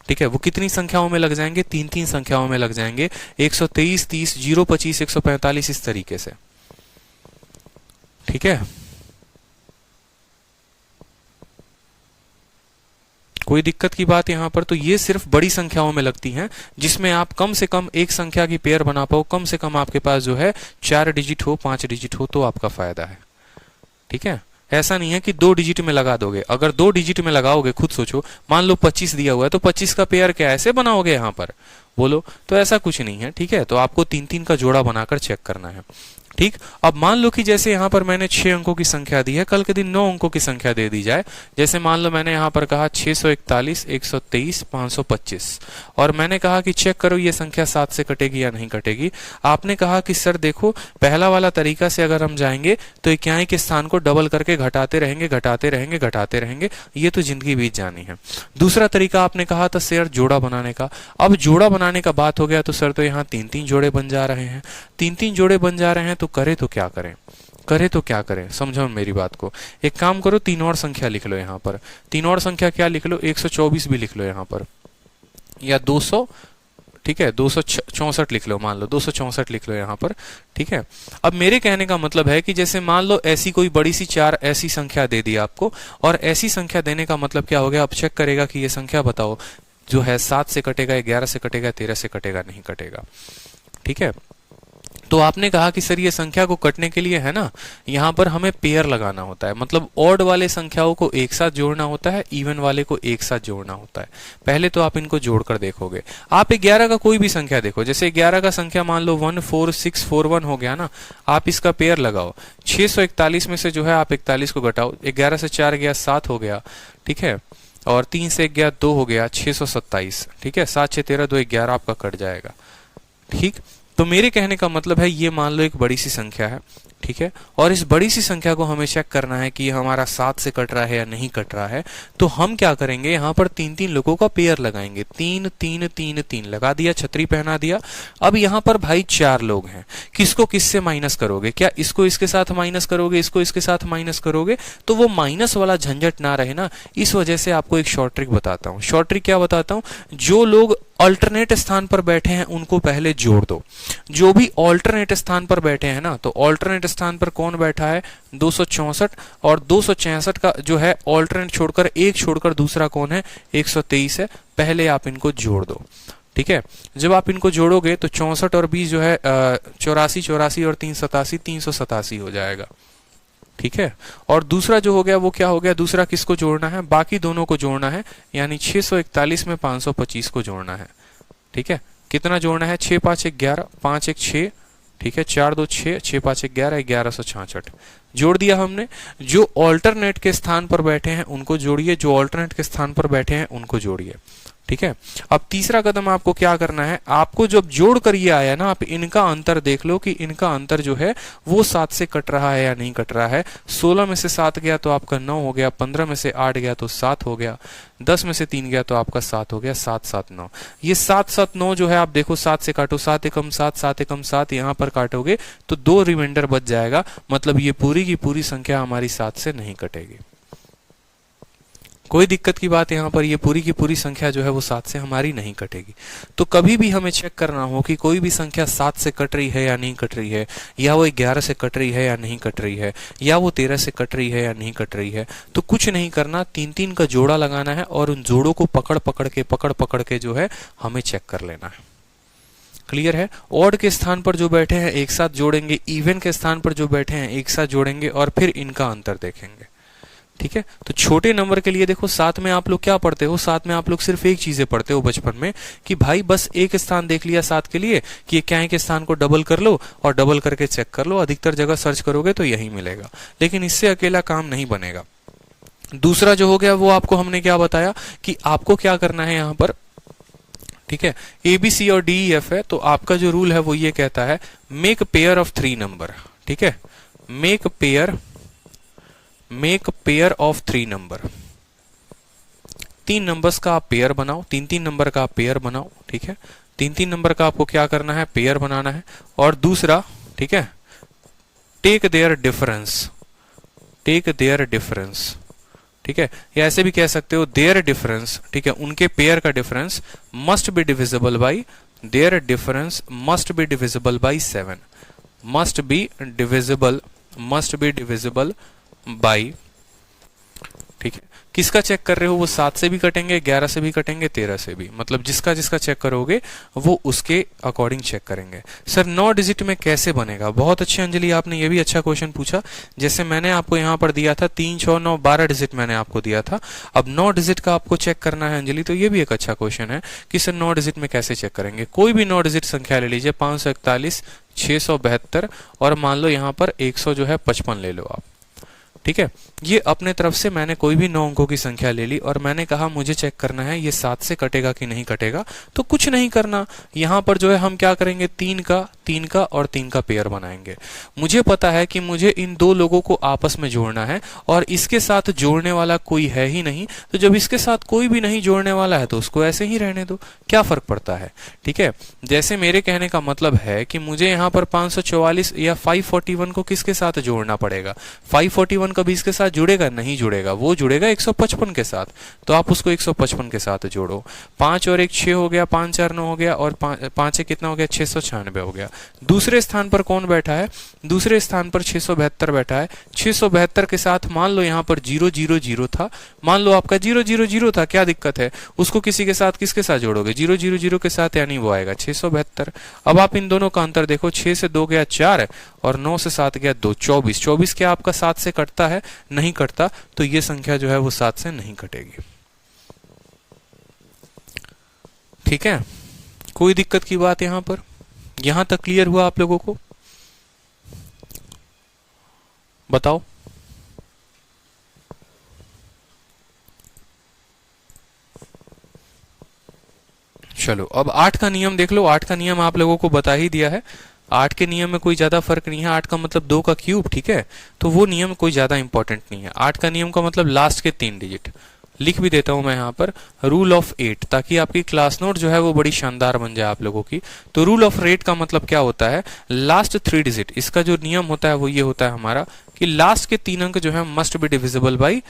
ठीक है, वो कितनी संख्याओं में लग जाएंगे, 3 संख्याओं में लग जाएंगे। 123 30 0 25 145 इस तरीके से। ठीक है, कोई दिक्कत की बात यहां पर, तो ये सिर्फ बड़ी संख्याओं में लगती हैं जिसमें आप कम से कम एक संख्या की पेयर बना पाओ। कम से कम आपके पास जो है 4 डिजिट हो, 5 डिजिट हो, तो आपका फायदा है। ठीक है, ऐसा नहीं है कि 2 डिजिट में लगा दोगे। अगर 2 डिजिट में लगाओगे, खुद सोचो, मान लो 25 दिया हुआ है तो 25 का पेयर क्या ऐसे बनाओगे यहाँ पर, बोलो, तो ऐसा कुछ नहीं है। ठीक है, तो आपको 3 का जोड़ा बनाकर चेक करना है। ठीक, अब मान लो कि जैसे यहाँ पर मैंने 6 अंकों की संख्या दी है, कल के दिन 9 अंकों की संख्या दे दी जाए। जैसे मान लो मैंने यहाँ पर कहा 641 123 525 और मैंने कहा कि चेक करो ये संख्या 7 से कटेगी या नहीं कटेगी। आपने कहा कि सर देखो पहला वाला तरीका से अगर हम जाएंगे तो इक्याई के स्थान को डबल करके घटाते रहेंगे, घटाते रहेंगे, घटाते रहेंगे, ये तो जिंदगी बीत जानी है। दूसरा तरीका आपने कहा था सर जोड़ा बनाने का। अब जोड़ा बनाने का बात हो गया तो सर तो यहाँ 3 जोड़े बन जा रहे हैं। 3 जोड़े बन जा रहे हैं तो करें तो क्या करें, करें तो क्या करें, समझो मेरी बात को। एक काम करो, 3 और संख्या लिख लो यहाँ पर। 3 और संख्या क्या लिख लो, 124 भी लिख लो यहाँ पर, या 200, ठीक है 264 लिख लो, मान लो 264 लिख लो यहाँ पर। ठीक है, अब मेरे कहने का मतलब है कि जैसे मान लो ऐसी कोई बड़ी सी 4 ऐसी संख्या दे दी आपको, और ऐसी संख्या देने का मतलब क्या हो गया, अब चेक करेगा कि ये संख्या बताओ जो है 7 से कटेगा, 11 से कटेगा, 13 से कटेगा, नहीं कटेगा। ठीक है, तो आपने कहा कि सर ये संख्या को कटने के लिए है ना, यहाँ पर हमें पेयर लगाना होता है, मतलब ऑड वाले संख्याओं को एक साथ जोड़ना होता है, इवन वाले को एक साथ जोड़ना होता है। पहले तो आप इनको जोड़कर देखोगे। आप 11 का कोई भी संख्या देखो, जैसे 11 का संख्या मान लो 14641 हो गया ना, आप इसका पेयर लगाओ। 641 में से जो है आप 41 को घटाओ, 11 से 4 गया 7 हो गया। ठीक है, और 3 से 1 गया 2 हो गया, 627। ठीक है, 7 6 13 2 11 आपका कट जाएगा। ठीक, तो मेरे कहने का मतलब है ये मान लो एक बड़ी सी संख्या है, ठीक है। और इस बड़ी सी संख्या को हमें चेक करना है कि हमारा 7 से कट रहा है या नहीं कट रहा है। तो हम क्या करेंगे, यहाँ पर 3-3 लोगों का पेयर लगाएंगे। 3 3 3 3 लगा दिया, छतरी पहना दिया। अब यहाँ पर भाई 4 लोग हैं, किसको किससे माइनस करोगे? क्या इसको इसके साथ माइनस करोगे, इसको इसके साथ माइनस करोगे? तो वो माइनस वाला झंझट ना रहे ना, इस वजह से आपको एक शॉर्ट ट्रिक बताता हूँ। शॉर्ट ट्रिक क्या बताता हूँ, जो लोग अल्टरनेट स्थान पर बैठे हैं उनको पहले जोड़ दो। जो भी अल्टरनेट स्थान पर बैठे हैं ना, तो अल्टरनेट स्थान पर कौन बैठा है? 264, और 266 का जो है अल्टरनेट छोड़कर, एक छोड़कर दूसरा कौन है? 123 है। पहले आप इनको जोड़ दो, ठीक है। जब आप इनको जोड़ोगे तो 64 और 20 जो है 84, 84 और 3 87, 387 हो जाएगा, ठीक है। और दूसरा जो हो गया वो क्या हो गया? दूसरा किसको जोड़ना है? बाकी दोनों को जोड़ना है, यानी 641 में 525 को जोड़ना है, ठीक है। कितना जोड़ना है? 6 5 1 11, 5 1 6, ठीक है, 4 2 6, 6 5 1 11, 1166 जोड़ दिया हमने। जो ऑल्टरनेट के स्थान पर बैठे हैं उनको जोड़िए, जो ऑल्टरनेट के स्थान पर बैठे हैं उनको जोड़िए, ठीक है। अब तीसरा कदम आपको क्या करना है, आपको जब जोड़ कर ये आया ना, आप इनका अंतर देख लो कि इनका अंतर जो है वो 7 से कट रहा है या नहीं कट रहा है। 16 में से 7 गया तो आपका 9 हो गया, 15 में से 8 गया तो 7 हो गया, 10 में से 3 गया तो आपका 7 हो गया, 7 7 9। ये 7 7 9 जो है आप देखो, 7 से काटो, 7 एकम 7, 7 एकम 7, यहाँ पर काटोगे तो 2 रिमाइंडर बच जाएगा। मतलब ये पूरी की पूरी संख्या हमारी 7 से नहीं कटेगी। कोई दिक्कत की बात यहाँ पर, ये पूरी की पूरी संख्या जो है वो 7 से हमारी नहीं कटेगी। तो कभी भी हमें चेक करना हो कि कोई भी संख्या 7 से कट रही है या नहीं कट रही है, या वो 11 से कट रही है या नहीं कट रही है, या वो 13 से कट रही है या नहीं कट रही है, तो कुछ नहीं करना, 3-3 का जोड़ा लगाना है और उन जोड़ों को पकड़ पकड़ के जो है हमें चेक कर लेना है। क्लियर है? ऑड के स्थान पर जो बैठे हैं एक साथ जोड़ेंगे, इवन के स्थान पर जो बैठे हैं एक साथ जोड़ेंगे और फिर इनका अंतर देखेंगे, ठीक है। तो छोटे नंबर के लिए देखो, साथ में आप लोग क्या पढ़ते हो? साथ में आप लोग सिर्फ एक चीजें पढ़ते हो बचपन में कि भाई बस एक स्थान देख लिया साथ के लिए कि क्या है के स्थान को डबल कर लो और डबल करके चेक कर लो। अधिकतर जगह सर्च करोगे तो यही मिलेगा, लेकिन इससे अकेला काम नहीं बनेगा। दूसरा जो हो गया वो आपको हमने क्या बताया कि आपको क्या करना है यहाँ पर, ठीक है। ए बी सी और डी ई एफ है, तो आपका जो रूल है वो ये कहता है मेक पेयर ऑफ 3 नंबर, ठीक है। Make pair of 3 number, 3 numbers का आप पेयर बनाओ, 3-3 नंबर का आप पेयर बनाओ, ठीक है। 3-3 नंबर का आपको क्या करना है? पेयर बनाना है। और दूसरा, ठीक है, टेक देयर डिफरेंस, ठीक है। या ऐसे भी कह सकते हो देयर डिफरेंस, ठीक है, उनके पेयर का difference must be divisible by, their difference must be divisible by 7, must be divisible by, ठीक है। किसका चेक कर रहे हो? वो 7 से भी कटेंगे, 11 से भी कटेंगे, 13 से भी, मतलब जिसका जिसका चेक करोगे वो उसके अकॉर्डिंग चेक करेंगे। सर 9 डिजिट में कैसे बनेगा? बहुत अच्छे अंजलि, आपने ये भी अच्छा क्वेश्चन पूछा। जैसे मैंने आपको यहाँ पर दिया था 3 6 9 12 डिजिट मैंने आपको दिया था। अब 9 डिजिट का आपको चेक करना है अंजलि, तो ये भी एक अच्छा क्वेश्चन है कि सर 9 डिजिट में कैसे चेक करेंगे। कोई भी 9 डिजिट संख्या ले लीजिए, 541, 672 और मान लो यहाँ पर 100 जो है 55 ले लो आप, ठीक है। ये अपने तरफ से मैंने कोई भी 9 अंकों की संख्या ले ली और मैंने कहा मुझे चेक करना है ये 7 से कटेगा कि नहीं कटेगा। तो कुछ नहीं करना, यहां पर जो है हम क्या करेंगे, 3 का और 3 का पेयर बनाएंगे। मुझे पता है कि मुझे इन 2 लोगों को आपस में जोड़ना है और इसके साथ जोड़ने वाला कोई है ही नहीं, तो जब इसके साथ कोई भी नहीं जोड़ने वाला है तो उसको ऐसे ही रहने दो, क्या फर्क पड़ता है, ठीक है। जैसे मेरे कहने का मतलब है कि मुझे यहाँ पर 544 या 541 को किसके साथ जोड़ना पड़ेगा? 541 कभी इसके साथ जुड़ेगा? नहीं जुड़ेगा, वो जुड़ेगा 155 के साथ, तो आप उसको 155 के साथ जोड़ो। 5 और 1 6 हो गया, 5 4 9 हो गया और 5 1 कितना हो गया, 696 हो गया। दूसरे स्थान पर कौन बैठा है? दूसरे स्थान पर 672 बैठा है। 672 के साथ मान लो यहाँ पर 0 0 0 था, मान लो आपका 0 0 0 था, क्या दिक्कत है? उसको किसी के साथ किसके साथ जोड़ोगे? 0 0 0 के साथ, यानी वो आएगा 672। अब आप इन दोनों का अंतर देखो, 6 से 2 गया 4 और 9 से 7 गया 2, 24। 24 क्या आपका 7 से कटता है? नहीं कटता, तो ये संख्या जो है वो 7 से नहीं कटेगी, ठीक है। कोई दिक्कत की बात यहां पर? यहां तक क्लियर हुआ आप लोगों को? बताओ। चलो अब 8 का नियम देख लो। 8 का नियम आप लोगों को बता ही दिया है। 8 के नियम में कोई ज्यादा फर्क नहीं है, 8 का मतलब 2 का क्यूब, ठीक है, तो वो नियम कोई ज्यादा इंपॉर्टेंट नहीं है। 8 का नियम का मतलब लास्ट के 3 डिजिट। लिख भी देता हूं मैं यहाँ पर रूल ऑफ 8, ताकि आपकी क्लास नोट जो है वो बड़ी शानदार बन जाए आप लोगों की। तो रूल ऑफ 8 का मतलब क्या होता है, लास्ट 3 डिजिट, इसका जो नियम होता है वो ये होता है हमारा कि लास्ट के 3 अंक जो है मस्ट बी डिविजिबल बाई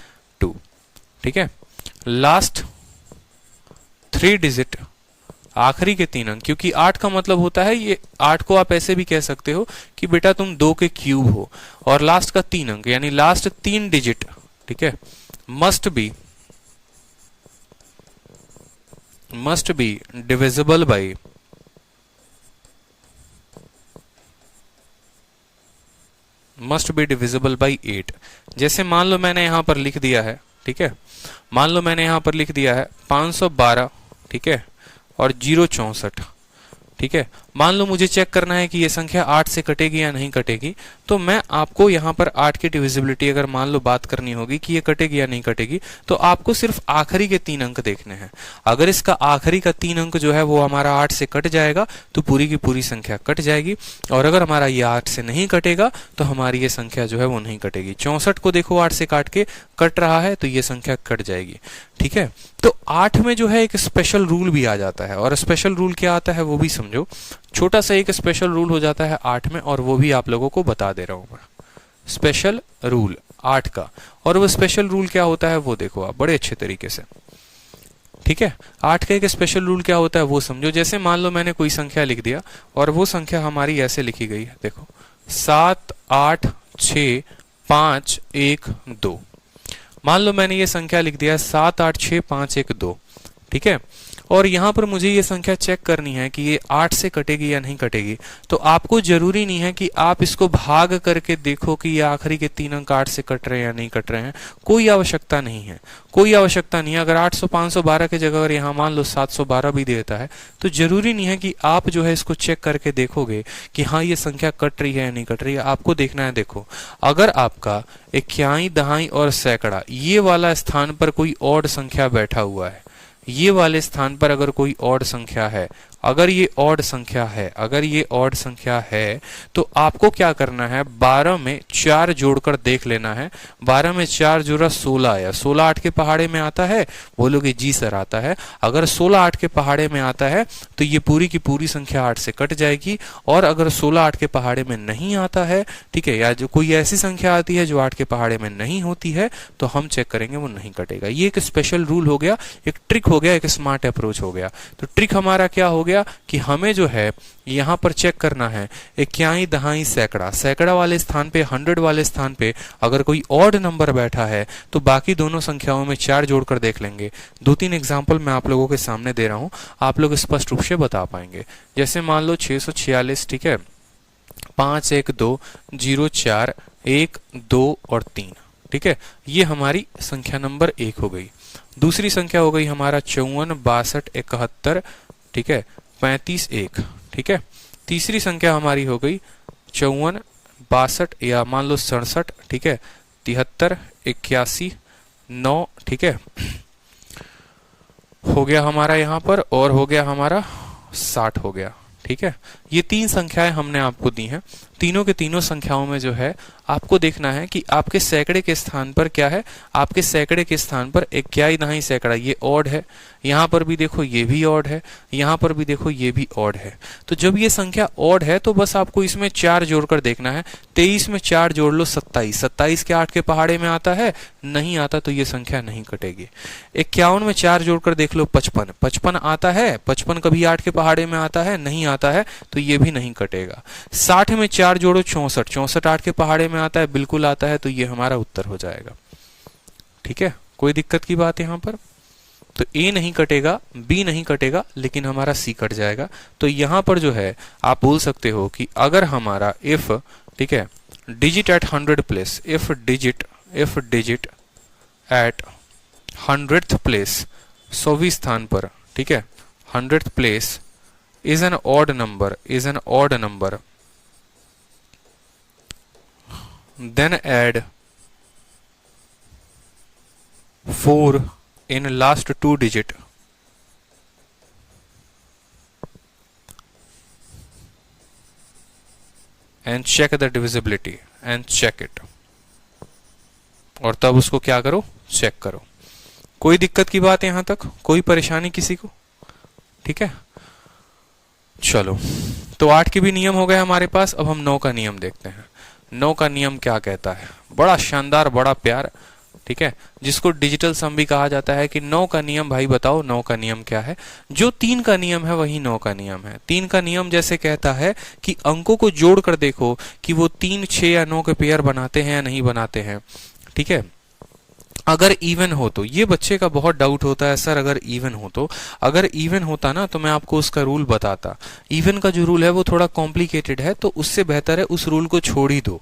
2, ठीक है। लास्ट 3 डिजिट, आखिरी के 3 अंक, क्योंकि 8 का मतलब होता है, ये 8 को आप ऐसे भी कह सकते हो कि बेटा तुम 2 के क्यूब हो, और लास्ट का 3 अंक यानी लास्ट 3 डिजिट, ठीक है, मस्ट बी डिविजिबल बाई 8। जैसे मान लो मैंने यहां पर लिख दिया है, ठीक है, मान लो मैंने यहां पर लिख दिया है 512, ठीक है, और 064, ठीक है। मान लो मुझे चेक करना है कि ये संख्या 8 से कटेगी या नहीं कटेगी, तो मैं आपको यहाँ पर 8 की डिविजिबिलिटी अगर मान लो बात करनी होगी कि ये कटेगी या नहीं कटेगी, तो आपको सिर्फ आखिरी के 3 अंक देखने हैं। अगर इसका आखिरी का 3 अंक जो है वो हमारा 8 से कट जाएगा तो पूरी की पूरी संख्या कट जाएगी, और अगर हमारा ये 8 से नहीं कटेगा तो हमारी ये संख्या जो है वो नहीं कटेगी। 64 को देखो 8 से काट के कट रहा है तो ये संख्या कट जाएगी, ठीक है। तो 8 में जो है एक स्पेशल रूल भी आ जाता है, और स्पेशल रूल क्या आता है वो भी समझो। छोटा सा एक स्पेशल रूल हो जाता है 8 में, और वो भी आप लोगों को बता दे रहा हूं मैं। स्पेशल रूल 8 का, और वो स्पेशल रूल क्या होता है वो देखो आप बड़े अच्छे तरीके से, ठीक है। 8 का एक स्पेशल रूल क्या होता है वो समझो। जैसे मान लो मैंने कोई संख्या लिख दिया, और वो संख्या हमारी ऐसे लिखी गई है, देखो 7 8 6 5 1 2। मान लो मैंने ये संख्या लिख दिया 7 8 6 5 1 2, ठीक है, और यहां पर मुझे ये संख्या चेक करनी है कि ये 8 से कटेगी या नहीं कटेगी। तो आपको जरूरी नहीं है कि आप इसको भाग करके देखो कि ये आखिरी के 3 अंक 8 से कट रहे हैं या नहीं कट रहे हैं, कोई आवश्यकता नहीं है, कोई आवश्यकता नहीं है। अगर 800 512 की जगह अगर यहाँ मान लो 712 भी देता है, तो जरूरी नहीं है कि आप जो है इसको चेक करके देखोगे कि हाँ ये संख्या कट रही है या नहीं कट रही है। आपको देखना है, देखो अगर आपका इक्याई दहाई और सैकड़ा ये वाला स्थान पर कोई ऑड संख्या बैठा हुआ है, ये वाले स्थान पर अगर कोई ऑड संख्या है, अगर ये ऑड संख्या है, अगर ये ऑड संख्या है, तो आपको क्या करना है, 12 में 4 जोड़कर देख लेना है। 12 में 4 जोड़ा 16 आया। 16 8 के पहाड़े में आता है, बोलोगे जी सर आता है। अगर 16 8 के पहाड़े में आता है तो ये पूरी की पूरी संख्या 8 से कट जाएगी, और अगर 16 8 के पहाड़े में नहीं आता है, ठीक है, या जो कोई ऐसी संख्या आती है जो 8 के पहाड़े में नहीं होती है, तो हम चेक करेंगे वो नहीं कटेगा। ये एक स्पेशल रूल हो गया, एक ट्रिक हो गया, एक स्मार्ट अप्रोच हो गया। तो ट्रिक हमारा क्या हो गया कि हमें जो है यहां पर चेक करना है इक्याई दहाई सैकड़ा, सैकड़ा वाले स्थान पे 100 वाले स्थान पे अगर कोई ऑड नंबर बैठा है तो बाकी दोनों संख्याओं में 4 जोड़कर देख लेंगे। 2-3 एग्जांपल मैं आप लोगों के सामने दे रहा हूं, आप लोग स्पष्ट रूप से बता पाएंगे। जैसे मान लो 646, ठीक है, 5 1 2 0 4 1 2 और 3, ठीक है, ये हमारी संख्या नंबर 1 हो गई। दूसरी संख्या हो गई हमारा 54 62 71, ठीक है, 35 1, ठीक है। तीसरी संख्या हमारी हो गई 54 62 या मान लो 67, ठीक है, 73 81 9, ठीक है, हो गया हमारा यहां पर, और हो गया हमारा 60 हो गया, ठीक है। ये 3 संख्याएं हमने आपको दी हैं। तीनों के तीनों संख्याओं में जो है आपको देखना है कि आपके सैकड़े के स्थान पर क्या है। आपके सैकड़े के स्थान पर इक्याई दहाई सैकड़ा ये ऑड है, यहां पर भी देखो ये भी ऑड है, यहां पर भी देखो ये भी ऑड है। तो जब ये संख्या ऑड है तो बस आपको इसमें 4 जोड़कर देखना है। 23 में 4 जोड़ लो 27, 27 के 8 के पहाड़े में आता है, नहीं आता तो ये संख्या नहीं कटेगी। 51 में 4 जोड़कर देख लो 55, 55 आता है, 55 कभी 8 के पहाड़े में आता है, नहीं आता है तो ये भी नहीं कटेगा। 60 में 4 जोड़ो 64, 64 8 के पहाड़े में आता है, बिल्कुल आता है, तो ये हमारा उत्तर हो जाएगा। ठीक है, कोई दिक्कत की बात यहां पर? तो ए नहीं कटेगा, बी नहीं कटेगा, लेकिन हमारा सी कट जाएगा। तो यहां पर जो है आप बोल सकते हो कि अगर हमारा इफ, ठीक है, digit at 100 place, if digit at 100th place, 100वीं स्थान पर, ठीक है, 100th place is an odd number, then add 4 in last 2 digit, and check the divisibility and check it, और तब उसको क्या करो, चेक करो। कोई दिक्कत की बात यहां तक, कोई परेशानी किसी को? ठीक है, चलो। तो 8 के भी नियम हो गए हमारे पास। अब हम 9 का नियम देखते हैं। 9 का नियम क्या कहता है, बड़ा शानदार, बड़ा प्यार, ठीक है, जिसको डिजिटल सम भी कहा जाता है। कि 9 का नियम, भाई बताओ 9 का नियम क्या है? जो 3 का नियम है वही 9 का नियम है। 3 का नियम जैसे कहता है कि अंकों को जोड़कर देखो कि वो 3, 6 या 9 के पेयर बनाते हैं या नहीं बनाते हैं। ठीक है, अगर इवन हो तो, ये बच्चे का बहुत डाउट होता है सर अगर इवन हो तो। अगर इवन होता ना तो मैं आपको उसका रूल बताता। इवन का जो रूल है वो थोड़ा कॉम्प्लिकेटेड है, तो उससे बेहतर है उस रूल को छोड़ ही दो।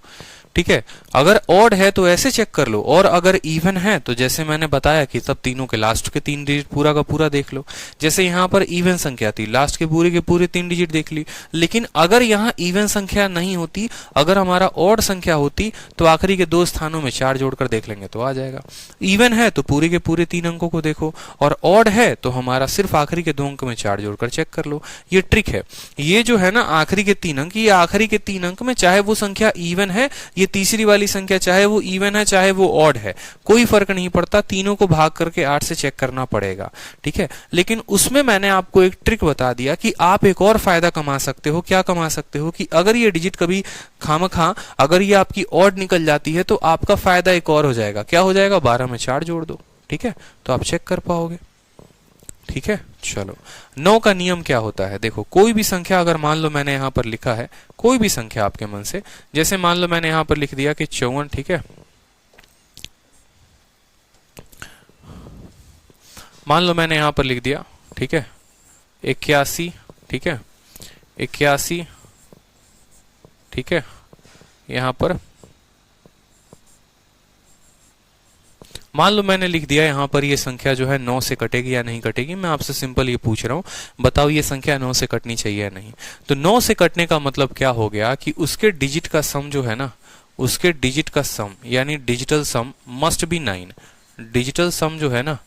ठीक है, अगर ऑड है तो ऐसे चेक कर लो, और अगर इवन है तो जैसे मैंने बताया कि तब तीनों के लास्ट के 3 डिजिट पूरा का पूरा देख लो। जैसे यहाँ पर इवन संख्या थी, लास्ट के पूरे 3 डिजिट देख ली। लेकिन अगर यहाँ इवन संख्या नहीं होती, अगर हमारा ऑड संख्या होती, तो आखिरी के 2 स्थानों में 4 जोड़कर देख लेंगे तो आ जाएगा। इवन है तो पूरे के पूरे 3 अंकों को देखो, और ऑड है तो हमारा सिर्फ आखिरी के 2 अंक में 4 जोड़कर चेक कर लो। ये ट्रिक है। ये जो है ना आखिरी के 3 अंक, ये आखिरी के 3 अंक में चाहे वो संख्या इवन है, ये तीसरी वाली संख्या चाहे वो इवन है चाहे वो ऑड है, कोई फर्क नहीं पड़ता, तीनों को भाग करके 8 से चेक करना पड़ेगा। ठीक है, लेकिन उसमें मैंने आपको एक ट्रिक बता दिया कि आप एक और फायदा कमा सकते हो। क्या कमा सकते हो? कि अगर ये डिजिट कभी खामखा अगर ये आपकी ऑड निकल जाती है तो आपका फायदा एक और हो जाएगा। क्या हो जाएगा? 12 में 4 जोड़ दो। ठीक है, तो आप चेक कर पाओगे। ठीक है, चलो। 9 का नियम क्या होता है? देखो, कोई भी संख्या अगर मान लो मैंने यहां पर लिखा है, कोई भी संख्या आपके मन से, जैसे मान लो मैंने यहां पर लिख दिया कि 54, ठीक है, मान लो मैंने यहां पर लिख दिया, ठीक है, 81, ठीक है, 81, ठीक है, यहां पर मान लो मैंने लिख दिया यहां पर ये संख्या जो है 9 से कटेगी या नहीं कटेगी। मैं आपसे सिंपल ये पूछ रहा हूं, बताओ ये संख्या 9 से कटनी चाहिए या नहीं? तो 9 से कटने का मतलब क्या हो गया कि उसके डिजिट का सम जो है ना, उसके डिजिट का सम यानी digital sum must be 9। Digital sum जो है ना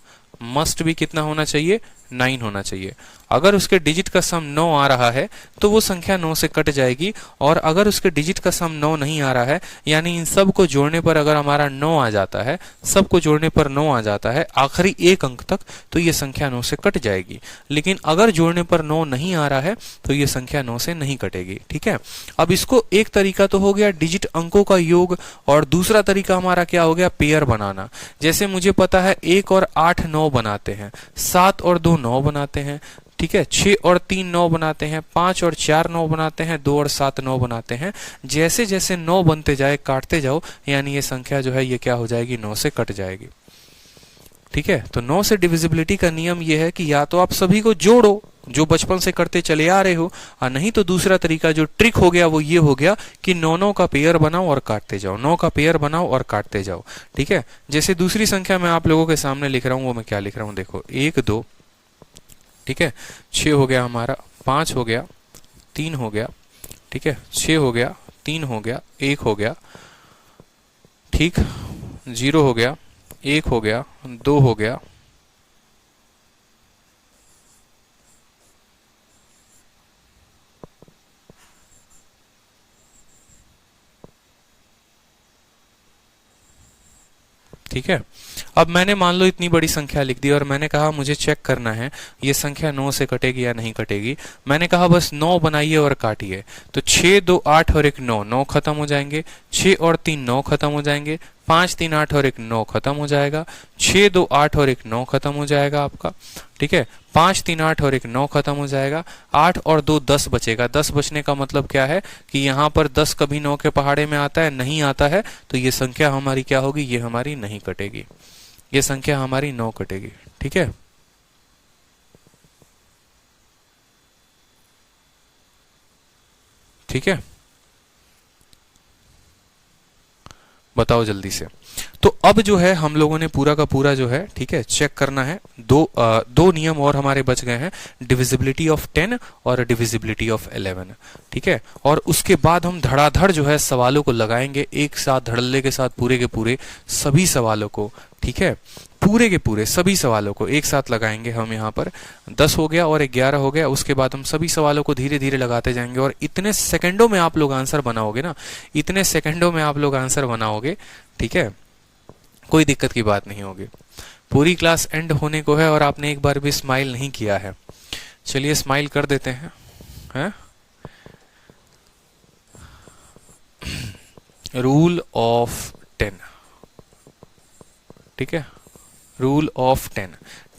मस्ट भी कितना होना चाहिए? 9 होना चाहिए। अगर उसके डिजिट का सम 9 आ रहा है तो वो संख्या 9 से कट जाएगी, और अगर उसके डिजिट का सम 9 नहीं आ रहा है, यानी इन सब को जोड़ने पर अगर हमारा 9 आ जाता है, सबको जोड़ने पर 9 आ जाता है आखिरी एक अंक तक, तो ये संख्या 9 से कट जाएगी। लेकिन अगर जोड़ने पर 9 नहीं आ रहा है तो ये संख्या 9 से नहीं कटेगी। ठीक है, अब इसको एक तरीका तो हो गया डिजिट अंकों का योग, और दूसरा तरीका हमारा क्या हो गया? पेयर बनाना। जैसे मुझे पता है 1 और 8 9 बनाते हैं, 7 और 2 9 बनाते हैं, ठीक है, 6 और 3 9 बनाते हैं, 5 और 4 9 बनाते हैं, 2 और 7 9 बनाते हैं। जैसे जैसे 9 बनते जाए काटते जाओ, यानी ये संख्या जो है ये क्या हो जाएगी? 9 से कट जाएगी। ठीक है, तो 9 से डिविजिबिलिटी का नियम ये है कि या तो आप सभी को जोड़ो जो बचपन से करते चले आ रहे हो, और नहीं तो दूसरा तरीका जो ट्रिक हो गया वो ये हो गया कि 9 का पेयर बनाओ और काटते जाओ, 9 का पेयर बनाओ और काटते जाओ। ठीक है, जैसे दूसरी संख्या मैं आप लोगों के सामने लिख रहा हूं, वो मैं क्या लिख रहा हूं देखो, 1 2, ठीक है, 6 हो गया हमारा, 5 हो गया, 3 हो गया, ठीक है, 6 हो गया, 3 हो गया, 1 हो गया, ठीक, 0 हो गया, 1 हो गया, 2 हो गया, ठीक है। अब मैंने मान लो इतनी बड़ी संख्या लिख दी और मैंने कहा मुझे चेक करना है ये संख्या 9 से कटेगी या नहीं कटेगी। मैंने कहा बस 9 बनाइए और काटिए, तो 6 2 8 और एक 9, 9 खत्म हो जाएंगे, 6 और 3 9 खत्म हो जाएंगे, 5 3 8 और एक 9 खत्म हो जाएगा, 6 2 8 और एक 9 खत्म हो जाएगा आपका। ठीक है, 5 3 8 और एक 9 खत्म हो जाएगा, 8 और 2 10 बचेगा। 10 बचने का मतलब क्या है कि यहाँ पर 10 कभी 9 के पहाड़े में आता है? नहीं आता है, तो ये संख्या हमारी क्या होगी? ये हमारी नहीं कटेगी, ये संख्या हमारी 9 कटेगी। ठीक है, ठीक है, बताओ जल्दी से। तो अब जो है हम लोगों ने पूरा का पूरा जो है, ठीक है, चेक करना है। दो नियम और हमारे बच गए हैं, डिविजिबिलिटी ऑफ 10 और डिविजिबिलिटी ऑफ 11, ठीक है। और उसके बाद हम धड़ाधड़ जो है सवालों को लगाएंगे एक साथ, धड़ल्ले के साथ पूरे के पूरे सभी सवालों को, ठीक है, पूरे के पूरे सभी सवालों को एक साथ लगाएंगे हम। यहाँ पर 10 हो गया और 11 हो गया। उसके बाद हम सभी सवालों को धीरे धीरे लगाते जाएंगे और इतने सेकंडों में आप लोग आंसर बनाओगे ना, इतने सेकंडों में आप लोग आंसर बनाओगे, ठीक है, कोई दिक्कत की बात नहीं होगी। पूरी क्लास एंड होने को है और आपने एक बार भी स्माइल नहीं किया है। चलिए स्माइल कर देते हैं, हैं? रूल ऑफ 10, ठीक है, रूल ऑफ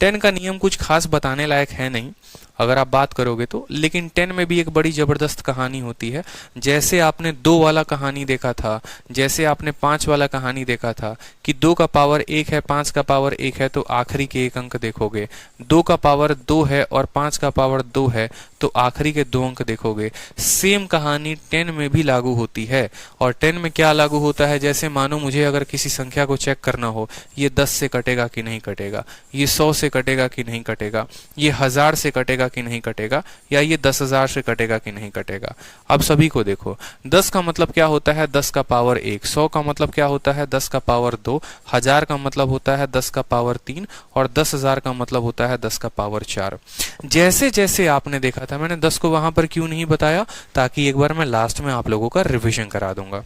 10 का नियम कुछ खास बताने लायक है नहीं अगर आप बात करोगे तो, लेकिन 10 में भी एक बड़ी जबरदस्त कहानी होती है। जैसे आपने 2 वाला कहानी देखा था, जैसे आपने 5 वाला कहानी देखा था कि 2 का पावर 1 है, 5 का पावर 1 है, तो आखिरी के 1 अंक देखोगे। 2 का पावर 2 है और 5 का पावर 2 है, तो आखिरी के 2 अंक देखोगे। सेम कहानी 10 में भी लागू होती है। और 10 में क्या लागू होता है, जैसे मानो मुझे अगर किसी संख्या को चेक करना हो, ये 10 से कटेगा कि नहीं कटेगा, ये 100 से कटेगा कि नहीं कटेगा, ये 1000 से कटेगा कि नहीं कटेगा, या ये 10,000 से कटेगा कि नहीं कटेगा। अब सभी को देखो, 10 का मतलब क्या होता है, 10 का पावर 1, 100 का मतलब क्या होता है, 10 का पावर 2, 1000 का मतलब होता है 10 का पावर 3 और 10,000 का मतलब होता है 10 का पावर 4। जैसे जैसे आपने देखा था, मैंने 10 को वहां पर क्यों नहीं बताया, ताकि एक बार मैं लास्ट में आप लोगों का रिविजन करा दूंगा,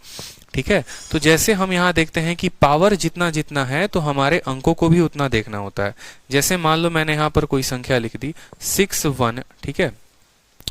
ठीक है। तो जैसे हम यहाँ देखते हैं कि पावर जितना जितना है तो हमारे अंकों को भी उतना देखना होता है। जैसे मान लो मैंने यहाँ पर कोई संख्या लिख दी 61, ठीक है,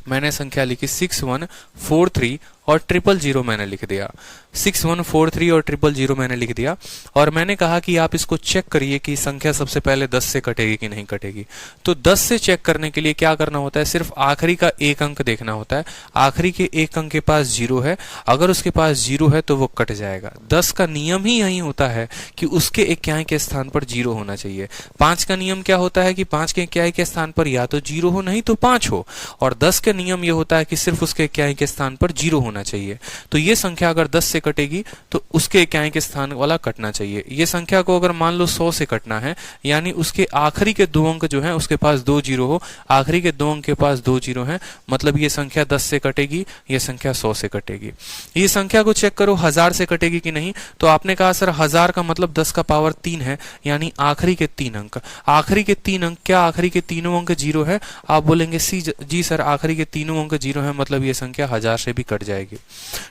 मैंने संख्या लिखी 6143 और 000 मैंने लिख दिया, 6143 और 000 मैंने लिख दिया। और मैंने कहा कि आप इसको चेक करिए कि संख्या सबसे पहले 10 से कटेगी कि नहीं कटेगी। तो 10 से चेक करने के लिए क्या करना होता है, सिर्फ आखिरी का 1 अंक देखना होता है। आखिरी के 1 अंक के पास 0 है, अगर उसके पास 0 है तो वो कट जाएगा। 10 का नियम ही यही होता है कि उसके इक्याई के स्थान पर 0 होना चाहिए। 5 का नियम क्या होता है कि 5 के इक्याई के स्थान पर या तो 0 हो, नहीं तो 5 हो। और 10 का नियम ये होता है कि सिर्फ उसके इक्याई के स्थान पर 0 होना चाहिए। तो ये संख्या अगर 10 से कटेगी तो उसके इक्याई के स्थान वाला कटना चाहिए। ये संख्या को अगर मान लो 100 से कटना है, यानी उसके आखिरी के 2 अंक जो हैं उसके पास 2 0 हो, आखिरी के 2 अंक के पास 2 0 हैं, मतलब ये संख्या 10 से कटेगी, ये संख्या 100 से कटेगी। ये संख्या को चेक करो 1000 से कटेगी कि नहीं, तो आपने कहा सर 1000 का मतलब 10 का पावर 3 है, यानी आखिरी के 3 अंक। आखिरी के 3 अंक, क्या आखिरी के तीनों अंक 0 है? आप बोलेंगे जी सर आखिरी के तीनों अंक 0 है, मतलब ये संख्या 1000 से भी कट जाएगी,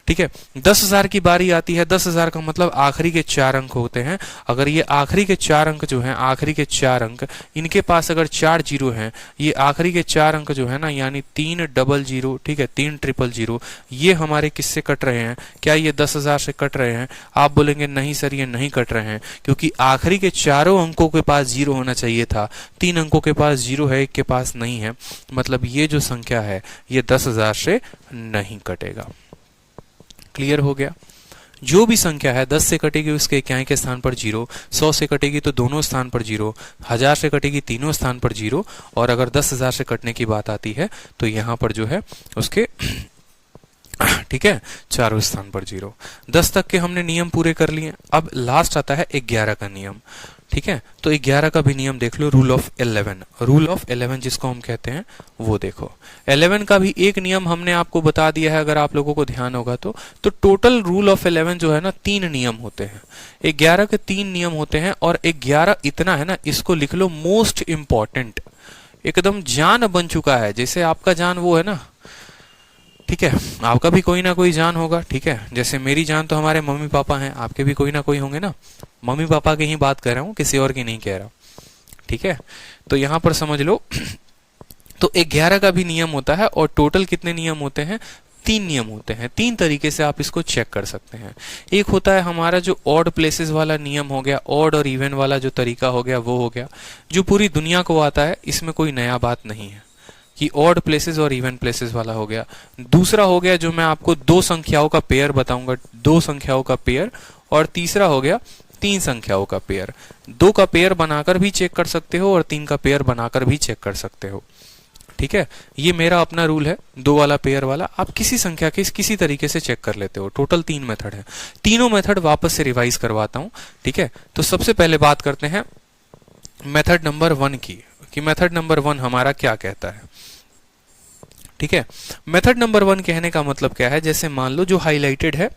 ठीक है। 10,000 की बारी आती है, 10,000 का मतलब आखिरी के 4 अंक होते हैं। अगर ये आखिरी के 4 अंक जो हैं, आखिरी के 4 अंक, इनके पास अगर 4 0 हैं, ये आखिरी के 4 अंक जो है ना, यानी 300, ठीक है, 300, ये हमारे किससे कट रहे हैं? क्या ये 10,000 से कट रहे हैं? आप बोलेंगे नहीं सर ये नहीं कट रहे हैं, क्योंकि आखिरी के चारों अंकों के पास 0 होना चाहिए था। 3 अंकों के पास 0 है, एक के पास नहीं है, मतलब ये जो संख्या है ये 10,000 से नहीं कटेगा। क्लियर हो गया? जो भी संख्या है 10 से कटेगी उसके इक्याई के स्थान पर 0, 100 से कटेगी तो दोनों स्थान पर 0, 1000 से कटेगी तीनों स्थान पर 0, और अगर 10,000 से कटने की बात आती है तो यहाँ पर जो है उसके ठीक है चारों स्थान पर 0। 10 तक के हमने नियम पूरे कर लिए। अब लास्ट आता है 11 का नियम, ठीक है। तो 11 का भी नियम देख लो, रूल ऑफ 11। रूल ऑफ 11 जिसको हम कहते हैं वो देखो। 11 का भी एक नियम हमने आपको बता दिया है, अगर आप लोगों को ध्यान होगा तो टोटल रूल ऑफ 11 जो है ना 3 नियम होते हैं। 11 के 3 नियम होते हैं, और 11 इतना है ना, इसको लिख लो मोस्ट इंपॉर्टेंट, एकदम जान बन चुका है। जैसे आपका जान वो है ना, ठीक है, आपका भी कोई ना कोई जान होगा, ठीक है। जैसे मेरी जान तो हमारे मम्मी पापा हैं, आपके भी कोई ना कोई होंगे ना। मम्मी पापा की ही बात कर रहा हूँ, किसी और की नहीं कह रहा, ठीक है। तो यहां पर समझ लो तो 11 का भी नियम होता है, और टोटल कितने नियम होते हैं? 3 नियम होते हैं। 3 तरीके से आप इसको चेक कर सकते हैं। एक होता है हमारा जो ऑड प्लेसेस वाला नियम हो गया, ऑड और इवन वाला जो तरीका हो गया वो हो गया, जो पूरी दुनिया को आता है, इसमें कोई नया बात नहीं है कि ऑड प्लेसेस और इवन प्लेसेस वाला हो गया। दूसरा हो गया जो मैं आपको 2 संख्याओं का पेयर बताऊंगा, 2 संख्याओं का पेयर, और तीसरा हो गया 3 संख्याओं का पेयर। 2 का पेयर बनाकर भी चेक कर सकते हो और 3 का पेयर बनाकर भी चेक कर सकते हो, ठीक है, ये मेरा अपना रूल है, 2 वाला पेयर वाला। आप किसी संख्या के किसी तरीके से चेक कर लेते हो। टोटल 3 मेथड है, तीनों मेथड वापस से रिवाइज करवाता हूं। ठीक है, तो सबसे पहले बात करते हैं मेथड नंबर 1 की, कि मेथड नंबर 1 हमारा क्या कहता है। ठीक है, मेथड नंबर 1 कहने का मतलब क्या है, जैसे मान लो जो हाईलाइटेड है,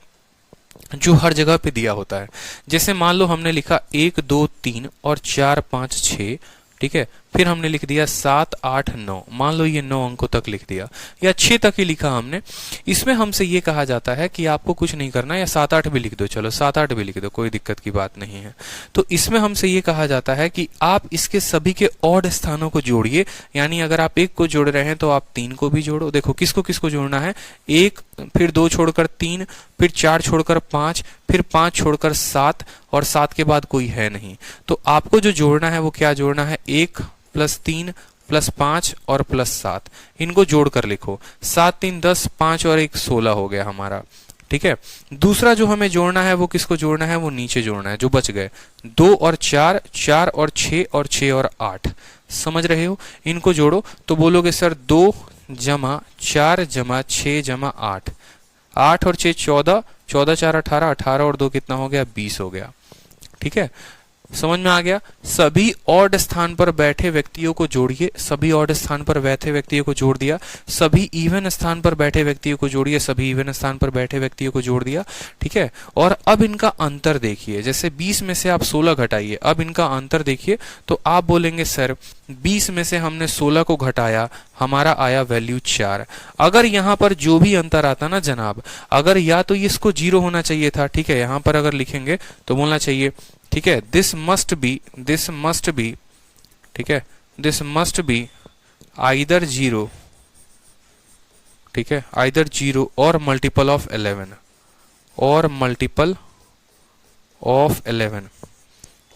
जो हर जगह पे दिया होता है, जैसे मान लो हमने लिखा 1 2 3 और 4 5 6, ठीक है, फिर हमने लिख दिया 7 8 9, मान लो ये 9 अंकों तक लिख दिया या 6 तक ही लिखा हमने। इसमें हमसे ये कहा जाता है कि आपको कुछ नहीं करना, या 7 8 भी लिख दो, चलो 7 8 भी लिख दो, कोई दिक्कत की बात नहीं है। तो इसमें हमसे ये कहा जाता है कि आप इसके सभी के ऑड स्थानों को जोड़िए, यानी अगर आप 1 को जोड़ रहे हैं तो आप 3 को भी जोड़ो। देखो किसको किसको जोड़ना है, 1, फिर 2 छोड़कर 3, फिर 4 छोड़कर 5, फिर 5 छोड़कर 7, और 7 के बाद कोई है नहीं। तो आपको जो जोड़ना है वो क्या जोड़ना है, 1 + 3 + 5 और +7, इनको जोड़कर लिखो। 7 3 10, 5 और 1 16 हो गया हमारा। ठीक है, दूसरा जो हमें जोड़ना है वो किसको जोड़ना है, वो नीचे जोड़ना है, जो बच गए 2 और 4, 4 और 6 और 6 और 8, समझ रहे हो। इनको जोड़ो तो बोलोगे सर 2 + 4 + 6 + 8, 8 और 6 14, 14 4 18, 18 और 2 कितना हो गया, 20 हो गया। ठीक है, समझ में आ गया। सभी ऑड स्थान पर बैठे व्यक्तियों को जोड़िए, सभी ऑड स्थान पर बैठे व्यक्तियों को जोड़ दिया, सभी इवन स्थान पर बैठे व्यक्तियों को जोड़िए, सभी इवन स्थान पर बैठे व्यक्तियों को जोड़ दिया। ठीक है, और अब इनका अंतर देखिए, जैसे 20 में से आप 16 घटाइए, अब इनका अंतर देखिए, तो आप बोलेंगे सर 20 में से हमने 16 को घटाया, हमारा आया वैल्यू 4। अगर यहां पर जो भी अंतर आता ना जनाब, अगर या तो इसको 0 होना चाहिए था, ठीक है, यहां पर अगर लिखेंगे तो बोलना चाहिए, ठीक है, दिस मस्ट बी, ठीक है, दिस मस्ट बी आइदर 0, ठीक है, आइदर 0 और मल्टीपल ऑफ 11, और मल्टीपल ऑफ 11।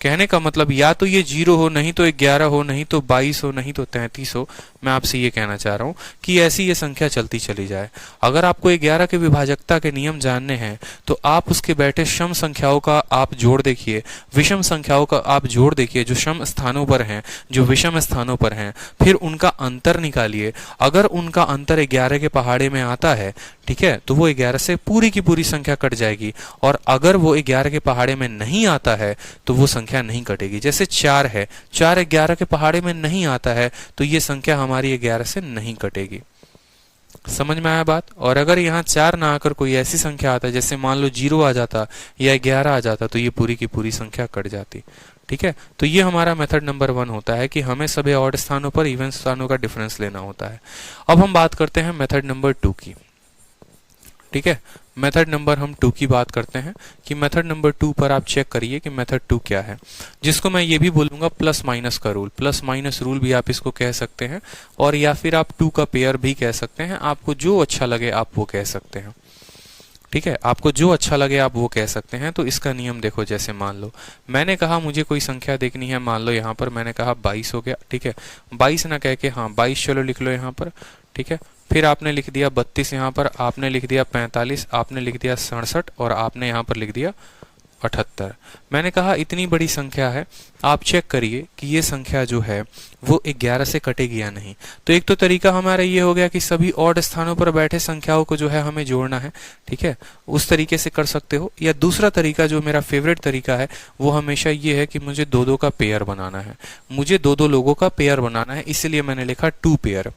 कहने का मतलब या तो ये 0 हो, नहीं तो 11 हो, नहीं तो 22 हो, नहीं तो 33 हो। मैं आपसे ये कहना चाह रहा हूं कि ऐसी ये संख्या चलती चली जाए। अगर आपको 11 के विभाजकता के नियम जानने हैं तो आप उसके बैठे सम संख्याओं का आप जोड़ देखिए, विषम संख्याओं का आप जोड़ देखिए, जो सम स्थानों पर हैं, जो विषम स्थानों पर हैं, फिर उनका अंतर निकालिए। अगर उनका अंतर 11 के पहाड़े में आता है, ठीक है, तो वो 11 से पूरी की पूरी संख्या कट जाएगी, और अगर वो 11 के पहाड़े में नहीं आता है तो वो संख्या नहीं कटेगी। जैसे 4 है, 4 11 के पहाड़े में नहीं आता है तो ये संख्या हमारी 11 से नहीं कटेगी। समझ में आया बात। और अगर यहाँ 4 ना आकर कोई ऐसी संख्या आता है, जैसे मान लो 0 आ जाता या 11 आ जाता, तो ये पूरी की पूरी संख्या कट जाती। ठीक है, तो ये हमारा मेथड नंबर 1 होता है कि हमें सभी ऑड स्थानों पर इवन स्थानों का डिफरेंस लेना होता है। अब हम बात करते हैं मेथड नंबर 2 की। ठीक है, मेथड नंबर हम 2 की बात करते हैं कि मेथड नंबर 2 पर आप चेक करिए कि मेथड 2 क्या है, जिसको मैं ये भी बोलूंगा प्लस माइनस का रूल। प्लस माइनस रूल भी आप इसको कह सकते हैं, और या फिर आप 2 का पेयर भी कह सकते हैं। आपको जो अच्छा लगे आप वो कह सकते हैं। ठीक है, आपको जो अच्छा लगे आप वो कह सकते हैं। तो इसका नियम देखो, जैसे मान लो मैंने कहा मुझे कोई संख्या देखनी है, मान लो यहाँ पर मैंने कहा 22 हो गया। ठीक है, 22 ना कह के हाँ 22 चलो लिख लो यहाँ पर। ठीक है, फिर आपने लिख दिया 32, यहाँ पर आपने लिख दिया 45, आपने लिख दिया 67, और आपने यहाँ पर लिख दिया 78। मैंने कहा इतनी बड़ी संख्या है, आप चेक करिए कि ये संख्या जो है वो 11 से कटेगी या नहीं। तो एक तो तरीका हमारा ये हो गया कि सभी ऑड स्थानों पर बैठे संख्याओं को जो है हमें जोड़ना है। ठीक है, उस तरीके से कर सकते हो। या दूसरा तरीका जो मेरा फेवरेट तरीका है वो हमेशा ये है कि मुझे 2-2 का पेयर बनाना है, मुझे 2-2 लोगों का पेयर बनाना है, इसलिए मैंने लिखा 2 पेयर।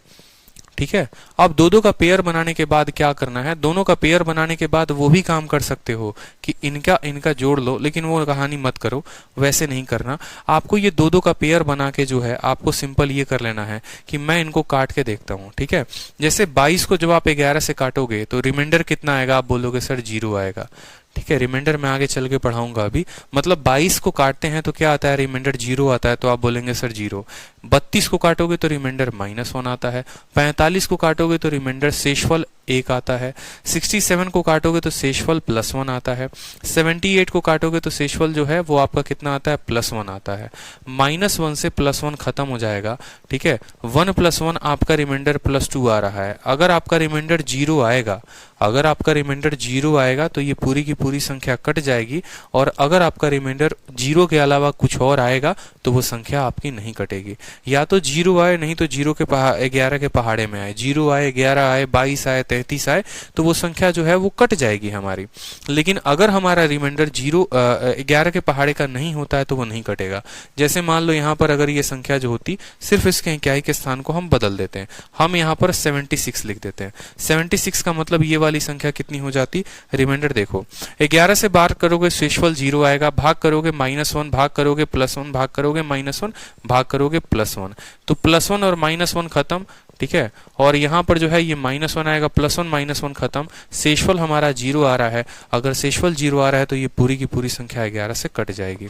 ठीक है, अब 2-2 का पेयर बनाने के बाद क्या करना है, दोनों का पेयर बनाने के बाद वो भी काम कर सकते हो कि इनका जोड़ लो, लेकिन वो कहानी मत करो, वैसे नहीं करना। आपको ये 2-2 का पेयर बना के जो है आपको सिंपल ये कर लेना है कि मैं इनको काट के देखता हूँ। ठीक है, जैसे 22 को जब आप 11 से काटोगे तो रिमाइंडर कितना आएगा, आप बोलोगे सर 0 आएगा। ठीक है, रिमाइंडर मैं आगे चल के पढ़ाऊंगा अभी। मतलब 22 को काटते हैं तो क्या आता है, रिमाइंडर 0 आता है, तो आप बोलेंगे सर 0। 32 को काटोगे तो रिमाइंडर -1 आता है। 45 को काटोगे तो रिमाइंडर शेषफल 1 आता है। 67 को काटोगे तो शेषफल +1 आता है। 78 को काटोगे तो शेषफल जो है वो आपका कितना आता है, +1 आता है। -1 से +1 खत्म हो जाएगा। ठीक है, 1 + 1 आपका रिमाइंडर +2 आ रहा है। अगर आपका रिमाइंडर 0 आएगा, अगर आपका रिमाइंडर 0 आएगा तो ये पूरी की पूरी पूरी संख्या कट जाएगी, और अगर आपका रिमाइंडर 0 के अलावा कुछ और आएगा तो वो संख्या आपकी नहीं कटेगी। या तो 0 आए, नहीं तो 11 के पहाड़े में आए, 0 आए, 11 आए, 22 आए, 33 आए, तो वो संख्या जो है वो कट जाएगी हमारी। लेकिन अगर हमारा रिमाइंडर 11 के पहाड़े का नहीं होता है तो वो नहीं कटेगा। जैसे मान लो यहाँ पर अगर ये संख्या जो होती, सिर्फ इसके इकाई के स्थान को हम बदल देते हैं, हम यहाँ पर 76 लिख देते हैं। 76 का मतलब ये वाली संख्या कितनी हो जाती, रिमाइंडर देखो 11 से बाहर करोगे शेषफल 0 आएगा, भाग करोगे -1, भाग करोगे +1, भाग करोगे -1, भाग करोगे +1, तो +1 और -1 खत्म, ठीक है। और यहाँ पर जो है ये -1 आएगा, +1 -1 खत्म, शेषफल हमारा 0 आ रहा है। अगर शेषफल 0 आ रहा है तो ये पूरी की पूरी संख्या 11 से कट जाएगी,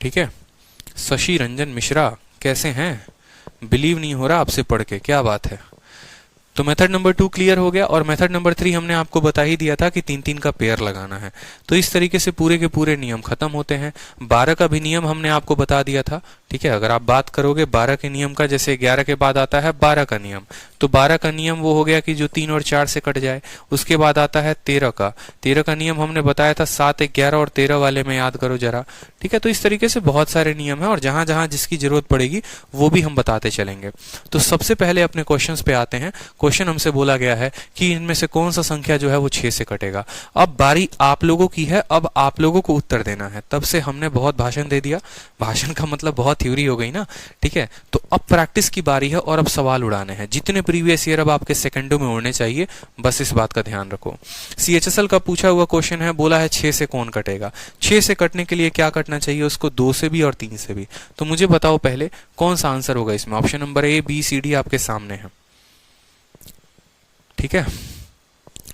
ठीक है। शशि रंजन मिश्रा कैसे हैं? बिलीव नहीं हो रहा आपसे पढ़ के, क्या बात है। तो मेथड नंबर 2 क्लियर हो गया। और मेथड नंबर 3 हमने आपको बता ही दिया था कि 3-3 का पेयर लगाना है। तो इस तरीके से पूरे के पूरे नियम खत्म होते हैं। 12 का भी नियम हमने आपको बता दिया था, ठीक है। अगर आप बात करोगे 12 के नियम का, जैसे 11 के बाद आता है 12 का नियम, तो 12 का नियम वो हो गया कि जो 3 और 4 से कट जाए। उसके बाद आता है 13 का। 13 का नियम हमने बताया था 7, 11 और 13 वाले में याद करो जरा, ठीक है। तो इस तरीके से बहुत सारे नियम है, और जहां जहां जिसकी जरूरत पड़ेगी वो भी हम बताते चलेंगे। तो सबसे पहले अपने क्वेश्चंस पे आते हैं। क्वेश्चन हमसे बोला गया है कि इनमें से कौन सा संख्या जो है वो 6 से कटेगा। अब बारी आप लोगों की है, अब आप लोगों को उत्तर देना है। तब से हमने बहुत भाषण दे दिया, भाषण का मतलब बहुत थ्योरी हो गई ना, ठीक है। तो अब प्रैक्टिस की बारी है, और अब सवाल उड़ाने हैं। जितने प्रीवियस ईयर अब आपके सेकंडों में उड़ने चाहिए, बस इस बात का ध्यान रखो। CHSL का पूछा हुआ क्वेश्चन है, बोला है 6 से कौन कटेगा। 6 से कटने के लिए क्या कटना चाहिए उसको, 2 से भी और 3 से भी। तो मुझे बताओ पहले कौन सा आंसर होगा इसमें। Option number A, B, C, D आपके सामने है, ठीक है।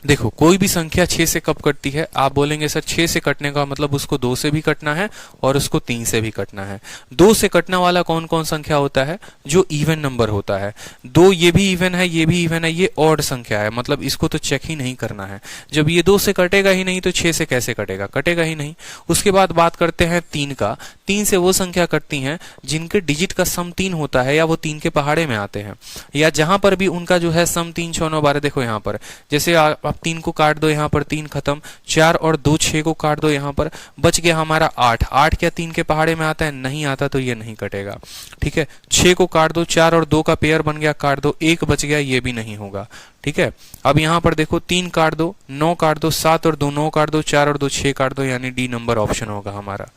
देखो कोई भी संख्या 6 से कब कटती है, आप बोलेंगे सर 6 से कटने का मतलब उसको 2 से भी कटना है और उसको 3 से भी कटना है। 2 से कटने वाला कौन कौन संख्या होता है, जो इवन नंबर होता है। 2 ये भी इवन है, ये भी इवन है, ये ऑड संख्या है, मतलब इसको तो चेक ही नहीं करना है। जब ये 2 से कटेगा ही नहीं तो 6 से कैसे कटेगा, कटेगा ही नहीं। उसके बाद बात करते हैं 3 का। 3 से वो संख्या कटती हैं जिनके डिजिट का सम 3 होता है, या वो 3 के पहाड़े में आते हैं, या जहां पर भी उनका जो है सम 3, 6, 9, 12। देखो यहाँ पर जैसे आप 3 को काट दो, यहाँ पर 3 खत्म, 4 और 2 6 को काट दो, यहाँ पर बच गया हमारा 8। 8 क्या 3 के पहाड़े में आता है, नहीं आता, तो ये नहीं कटेगा, ठीक है। 6 को काट दो, 4 और 2 का पेयर बन गया, काट दो, 1 बच गया, ये भी नहीं होगा, ठीक है। अब यहाँ पर देखो 3 काट दो, 9 काट दो, 7 और 2 9 काट दो, 4 और 2 6 काट दो, यानी D नंबर ऑप्शन होगा हमारा,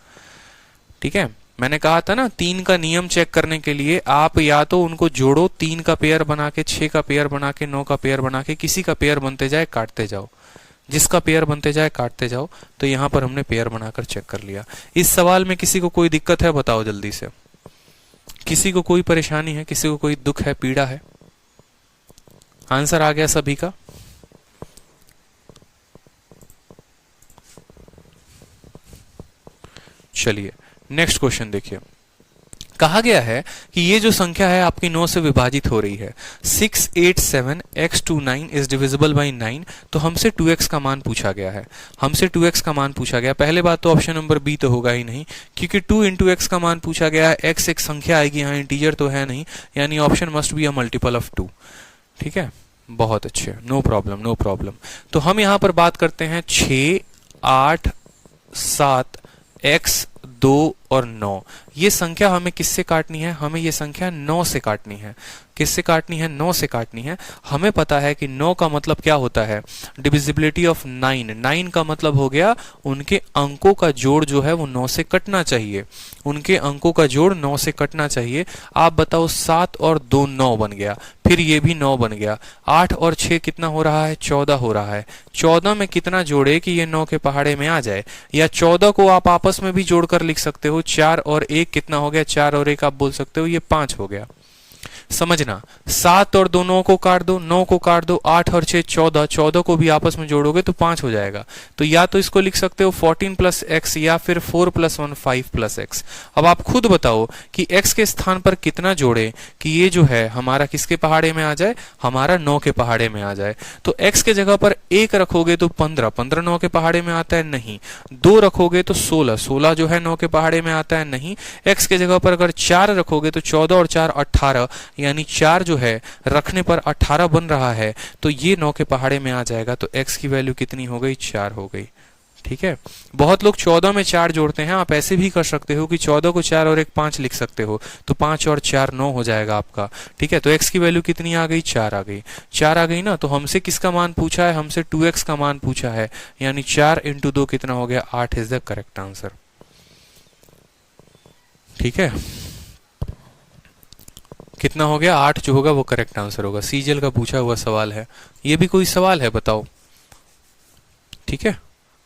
ठीक है। मैंने कहा था ना 3 का नियम चेक करने के लिए आप या तो उनको जोड़ो, 3 का पेयर बना के, 6 का पेयर बना के, 9 का पेयर बना के, किसी का पेयर बनते जाए काटते जाओ, जिसका पेयर बनते जाए काटते जाओ। तो यहां पर हमने पेयर बनाकर चेक कर लिया। इस सवाल में किसी को कोई दिक्कत है, बताओ जल्दी से। किसी को कोई परेशानी है, किसी को कोई दुख है, पीड़ा है? आंसर आ गया सभी का? चलिए नेक्स्ट क्वेश्चन देखिए। कहा गया है कि ये जो संख्या है आपकी 9 से विभाजित हो रही है। 687x29 is divisible by 9। तो हमसे 2x का मान पूछा गया है, हमसे 2x का मान पूछा गया। पहले बात तो ऑप्शन नंबर बी तो होगा ही नहीं, क्योंकि 2 इंटू एक्स का मान पूछा गया है। x एक संख्या आएगी, यहाँ इंटीजर तो है नहीं, यानी option must be a multiple of 2, ठीक है। बहुत अच्छे, नो प्रॉब्लम, नो प्रॉब्लम। तो हम यहाँ पर बात करते हैं 6, 8, 7, x, 2 और 9। ये संख्या हमें किससे काटनी है, हमें ये संख्या 9 से काटनी है। किससे काटनी है, 9 से काटनी है। हमें पता है कि 9 का मतलब क्या होता है, डिविजिबिलिटी ऑफ 9। 9 का मतलब हो गया उनके अंकों का जोड़ जो है वो 9 से कटना चाहिए, उनके अंकों का जोड़ 9 से कटना चाहिए। आप बताओ 7 और 2 9 बन गया, फिर ये भी 9 बन गया। 8 और 6 कितना हो रहा है, 14 हो रहा है। 14 में कितना जोड़े कि ये 9 के पहाड़े में आ जाए, या 14 को आप आपस में भी जोड़कर लिख सकते हो। 4 और 1 कितना हो गया, 4 और 1 आप बोल सकते हो ये 5 हो गया। समझना, 7 और 2 9 को काट दो, 9 को काट दो, 8 और 6 14, 14 को भी आपस में जोड़ोगे तो 5 हो जाएगा। तो या तो इसको लिख सकते हो 14 प्लस एक्स, या फिर 4 प्लस 1 5 प्लस एक्स। अब आप खुद बताओ कि x के स्थान पर कितना जोड़े कि ये जो है हमारा किसके पहाड़े में आ जाए, हमारा 9 के पहाड़े में आ जाए। तो x के जगह पर 1 रखोगे तो 15, 15 9 के पहाड़े में आता है, नहीं। 2 रखोगे तो 16, 16 जो है 9 के पहाड़े में आता है, नहीं। x के जगह पर अगर 4 रखोगे तो 14 और 4 18, यानी 4 जो है रखने पर 18 बन रहा है, तो ये 9 के पहाड़े में आ जाएगा, तो x की वैल्यू कितनी हो गई, 4 हो गई। ठीक है, बहुत लोग 14 में 4 जोड़ते हैं, आप ऐसे भी कर सकते हो कि 14 को 4 और एक 5 लिख सकते हो, तो 5 और 4 9 हो जाएगा आपका। ठीक है, तो x की वैल्यू कितनी आ गई, 4 आ गई। 4 आ गई ना, तो हमसे किसका मान पूछा है, हमसे 2x का मान पूछा है, यानी 4 × 2 कितना हो गया, 8 इज द करेक्ट आंसर। ठीक है, कितना हो गया, 8 जो होगा वो करेक्ट आंसर होगा। सीजीएल का पूछा हुआ सवाल है, ये भी कोई सवाल है बताओ। ठीक है,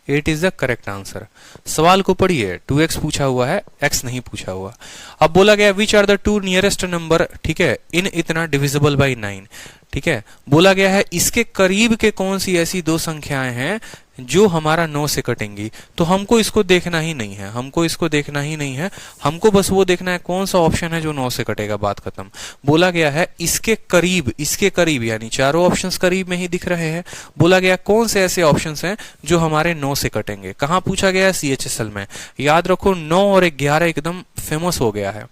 8 इज द करेक्ट आंसर। सवाल को पढ़िए, 2x पूछा हुआ है, x नहीं पूछा हुआ। अब बोला गया which are the 2 nearest number, ठीक है, इन इतना डिविजिबल बाई 9। ठीक है, बोला गया है इसके करीब के कौन सी ऐसी दो संख्याएं हैं जो हमारा 9 से कटेंगी। तो हमको इसको देखना ही नहीं है, हमको इसको देखना ही नहीं है, हमको बस वो देखना है कौन सा ऑप्शन है जो 9 से कटेगा, बात खत्म। बोला गया है इसके करीब यानी चारों ऑप्शंस करीब में ही दिख रहे हैं। बोला गया कौन से ऐसे ऑप्शंस हैं जो हमारे 9 से कटेंगे। कहां पूछा गया है, CHSL में। याद रखो 9 और 11 एकदम फेमस हो गया है।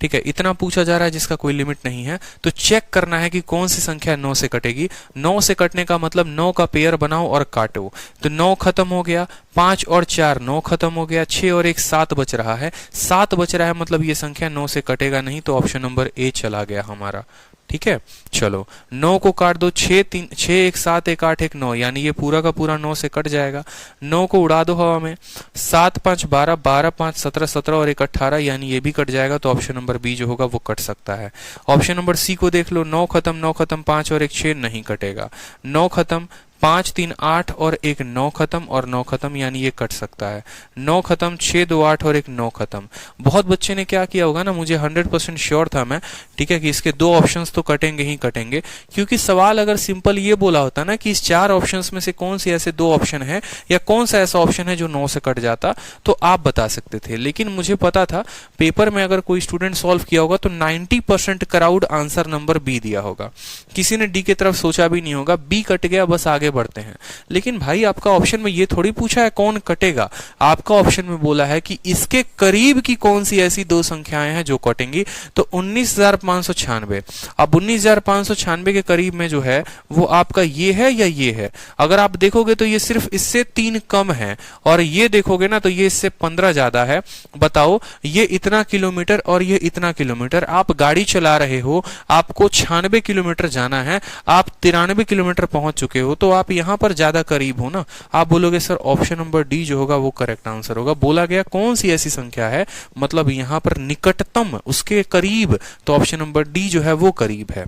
ठीक है, इतना पूछा जा रहा है जिसका कोई लिमिट नहीं है, तो चेक करना है कि कौन सी संख्या 9 से कटेगी। 9 से कटने का मतलब 9 का पेयर बनाओ और काटो, तो 9 खत्म हो गया, 5 और 4 9 खत्म हो गया, 6 और 1 7 बच रहा है। 7 बच रहा है मतलब ये संख्या 9 से कटेगा नहीं, तो ऑप्शन नंबर ए चला गया हमारा। ठीक है, चलो 9 को काट दो, 6 1 7 1 8 1 9, यानी ये पूरा का पूरा 9 से कट जाएगा। 9 को उड़ा दो हवा में, 7 5 12 12 5 17 17 और 1 18, यानी ये भी कट जाएगा, तो ऑप्शन नंबर बी जो होगा वो कट सकता है। ऑप्शन नंबर सी को देख लो, 9 खत्म 5 और 1 6 नहीं कटेगा। 9 खत्म, 5 3 8 और 1 9 खत्म और 9 खत्म, यानी ये कट सकता है। 9 खत्म, 6 2 8 और 1 9 खत्म। बहुत बच्चे ने क्या किया होगा ना, मुझे 100% श्योर था मैं, ठीक है, कि इसके 2 ऑप्शंस तो कटेंगे ही कटेंगे, क्योंकि सवाल अगर सिंपल ये बोला होता ना कि इस 4 ऑप्शंस में से कौन से ऐसे 2 ऑप्शन है या कौन सा ऐसा ऑप्शन है जो 9 से कट जाता, तो आप बता सकते थे। लेकिन मुझे पता था पेपर में अगर कोई स्टूडेंट सॉल्व किया होगा तो 90% क्राउड आंसर नंबर बी दिया होगा, किसी ने डी की तरफ सोचा भी नहीं होगा। बी कट गया, बस आगे बढ़ते हैं। लेकिन भाई आपका ऑप्शन में ये थोड़ी पूछा है कौन कटेगा, आपका ऑप्शन में बोला है कि इसके करीब की कौन सी ऐसी 2 संख्याएं हैं जो कटेंगी, तो 19,596। अब 19,596 के करीब में जो है वो आपका ये है या ये है। अगर आप देखोगे तो ये सिर्फ इससे 3 कम है, और ये देखोगे ना तो ये इससे 15 ज्यादा है। बताओ, ये इतना किलोमीटर और ये इतना किलोमीटर, आप गाड़ी चला रहे हो, आपको 96 किलोमीटर जाना है, आप 93 किलोमीटर पहुंच चुके हो, तो आप यहां पर ज्यादा करीब हो ना। आप बोलोगे सर ऑप्शन नंबर डी जो होगा वो करेक्ट आंसर होगा। बोला गया कौन सी ऐसी संख्या है, मतलब यहां पर निकटतम उसके करीब, तो ऑप्शन नंबर डी जो है वो करीब है।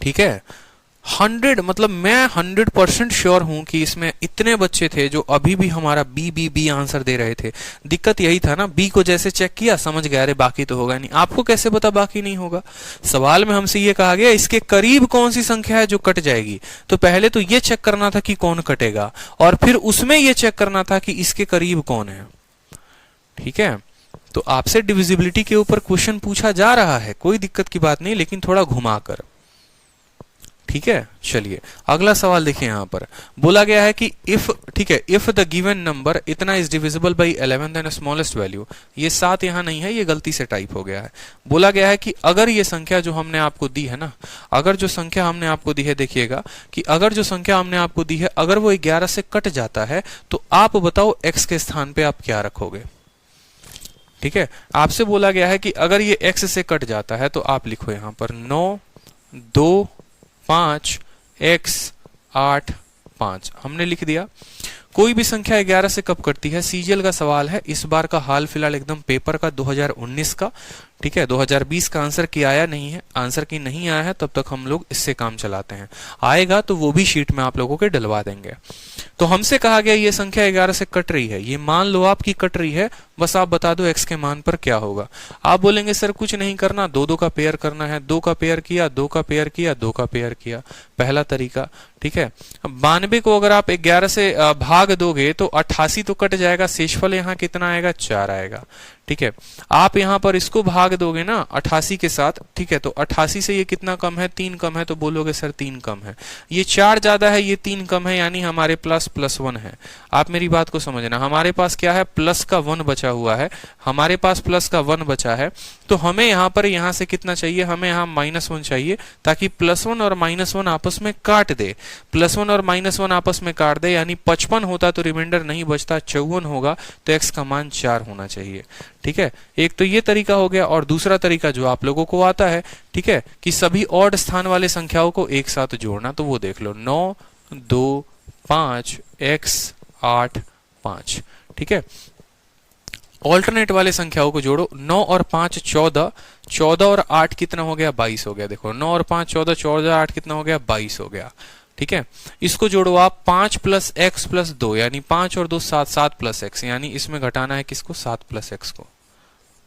ठीक है, 100 मतलब मैं 100% श्योर हूं कि इसमें इतने बच्चे थे जो अभी भी हमारा बी आंसर दे रहे थे। दिक्कत यही था ना, बी को जैसे चेक किया समझ गया अरे बाकी तो होगा नहीं। आपको कैसे पता बाकी नहीं होगा? सवाल में हमसे ये कहा गया इसके करीब कौन सी संख्या है जो कट जाएगी, तो पहले तो ये चेक करना था कि कौन कटेगा, और फिर उसमें ये चेक करना था कि इसके करीब कौन है। ठीक है, तो आपसे डिविजिबिलिटी के ऊपर क्वेश्चन पूछा जा रहा है, कोई दिक्कत की बात नहीं, लेकिन थोड़ा घुमाकर। ठीक है, चलिए अगला सवाल देखिए। यहां पर बोला गया है कि इफ, ठीक है, इफ द गिवन नंबर इतना is divisible by 11 then smallest value, ये 7 यहां नहीं है, ये गलती से टाइप हो गया है। बोला गया है कि अगर ये संख्या जो हमने आपको दी है ना, अगर जो संख्या हमने आपको दी है, देखिएगा कि अगर जो संख्या हमने आपको दी है अगर वो 11 से कट जाता है, तो आप बताओ x के स्थान पे आप क्या रखोगे। ठीक है, आपसे बोला गया है कि अगर ये x से कट जाता है तो आप लिखो यहां पर 9 2 5 x 8 5, हमने लिख दिया। कोई भी संख्या 11 से कब कटती है, सीजीएल का सवाल है। इस बार का हाल फिलहाल एकदम पेपर का 2019 का, ठीक है, 2020 का आंसर की आया नहीं है, आंसर की नहीं आया है, तब तक हम लोग इससे काम चलाते हैं। आएगा तो वो भी शीट में आप लोगों के डलवा देंगे। तो हमसे कहा गया ये संख्या 11 से कट रही है, ये मान लो आपकी कट रही है, बस आप बता दो x के मान पर क्या होगा। आप बोलेंगे सर कुछ नहीं करना, 2 का पेयर करना है, 2 का पेयर किया, 2 का पेयर किया, 2 का पेयर किया, पहला तरीका। ठीक है, 92 को अगर आप 11 से भाग दोगे तो 88 तो कट जाएगा, शेषफल यहाँ कितना आएगा, 4 आएगा। ठीक है। आप यहां पर इसको भाग दोगे ना 88 के साथ, ठीक है, तो 88 से ये कितना कम है, 3 कम है, तो बोलोगे सर 3 कम है। ये 4 ज्यादा है, ये 3 कम है, यानी हमारे प्लस प्लस 1 है। आप मेरी बात को समझना, हमारे पास क्या है, प्लस का 1 बचा हुआ है, हमारे पास प्लस का 1 बचा है, तो हमें यहां पर यहां से कितना चाहिए, हमें यहां -1 चाहिए, ताकि +1 और -1 आपस में काट दे। +1 और -1 आपस में काट दे, यानी 55 होता तो रिमाइंडर नहीं बचता, 54 होगा, तो x का मान 4 होना चाहिए। ठीक है, एक तो ये तरीका हो गया, और दूसरा तरीका जो आप लोगों को आता है, ठीक है, कि सभी ऑड स्थान वाले संख्याओं को एक साथ जोड़ना, तो वो देख लो, 9 2 5 x 8 5। ठीक है, ऑल्टरनेट वाले संख्याओं को जोड़ो, 9 और 5 14, 14 और 8 कितना हो गया, 22 हो गया। देखो 9 और 5 14, 14 8 कितना हो गया, 22 हो गया। ठीक है, इसको जोड़ो आप, 5 + x + 2, यानी 5 और 2 7, 7 + x, यानी इसमें घटाना है किसको, 7 + x को।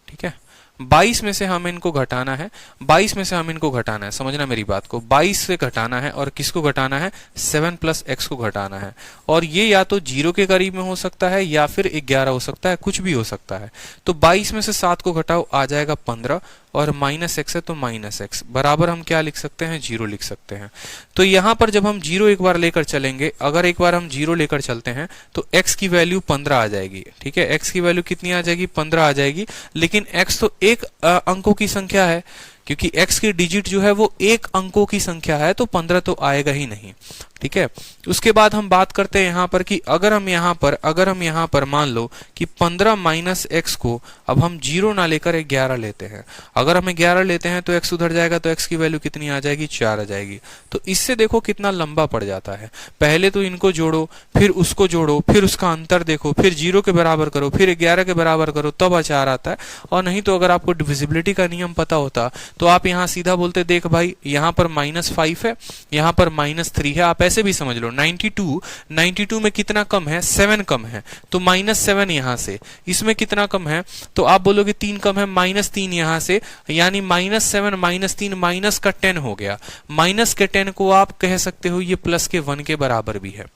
ठीक है, 22 में से हम इनको घटाना है, 22 में से हम इनको घटाना है, समझना मेरी बात को, 22 से घटाना है, और किसको घटाना है, 7 + x को घटाना है। और ये या तो 0 के करीब में हो सकता है, या फिर 11 हो सकता है, कुछ भी हो सकता है। तो 22 में से 7 को घटाओ, आ जाएगा 15, और -x है तो -x बराबर हम क्या लिख सकते हैं, 0 लिख सकते हैं। तो यहां पर जब हम 0 एक बार लेकर चलेंगे, अगर एक बार हम 0 लेकर चलते हैं, तो x की वैल्यू 15 आ जाएगी। ठीक है, x की वैल्यू कितनी आ जाएगी, 15 आ जाएगी। लेकिन x तो एक अंकों की संख्या है, क्योंकि x की डिजिट जो है वो एक अंकों की संख्या है, तो 15 तो आएगा ही नहीं। ठीक है, उसके बाद हम बात करते हैं यहां पर कि अगर हम यहां पर मान लो कि 15 - x को अब हम 0 ना लेकर 11 लेते हैं, अगर हम 11 लेते हैं तो x उधर जाएगा, तो x की वैल्यू कितनी आ जाएगी, 4 आ जाएगी। तो इससे देखो कितना लंबा पड़ जाता है, पहले तो इनको जोड़ो, फिर उसको जोड़ो, फिर उसका अंतर देखो, फिर 0 के बराबर करो, फिर 11 के बराबर करो, तब 4 आता है। और नहीं तो अगर आपको डिविजिबिलिटी का नियम पता होता तो आप यहां सीधा बोलते, देख भाई यहां पर -5 है, यहां पर -3 है, आप ऐसे भी समझ लो। 92 में कितना कम है, 7 कम है, तो -7 यहां से, इसमें कितना कम है, तो आप बोलोगे 3 कम है, -3 यहां से, यानी -7 -3 माइनस का 10 हो गया। माइनस के 10 को आप कह सकते हो ये प्लस के 1 के बराबर भी है।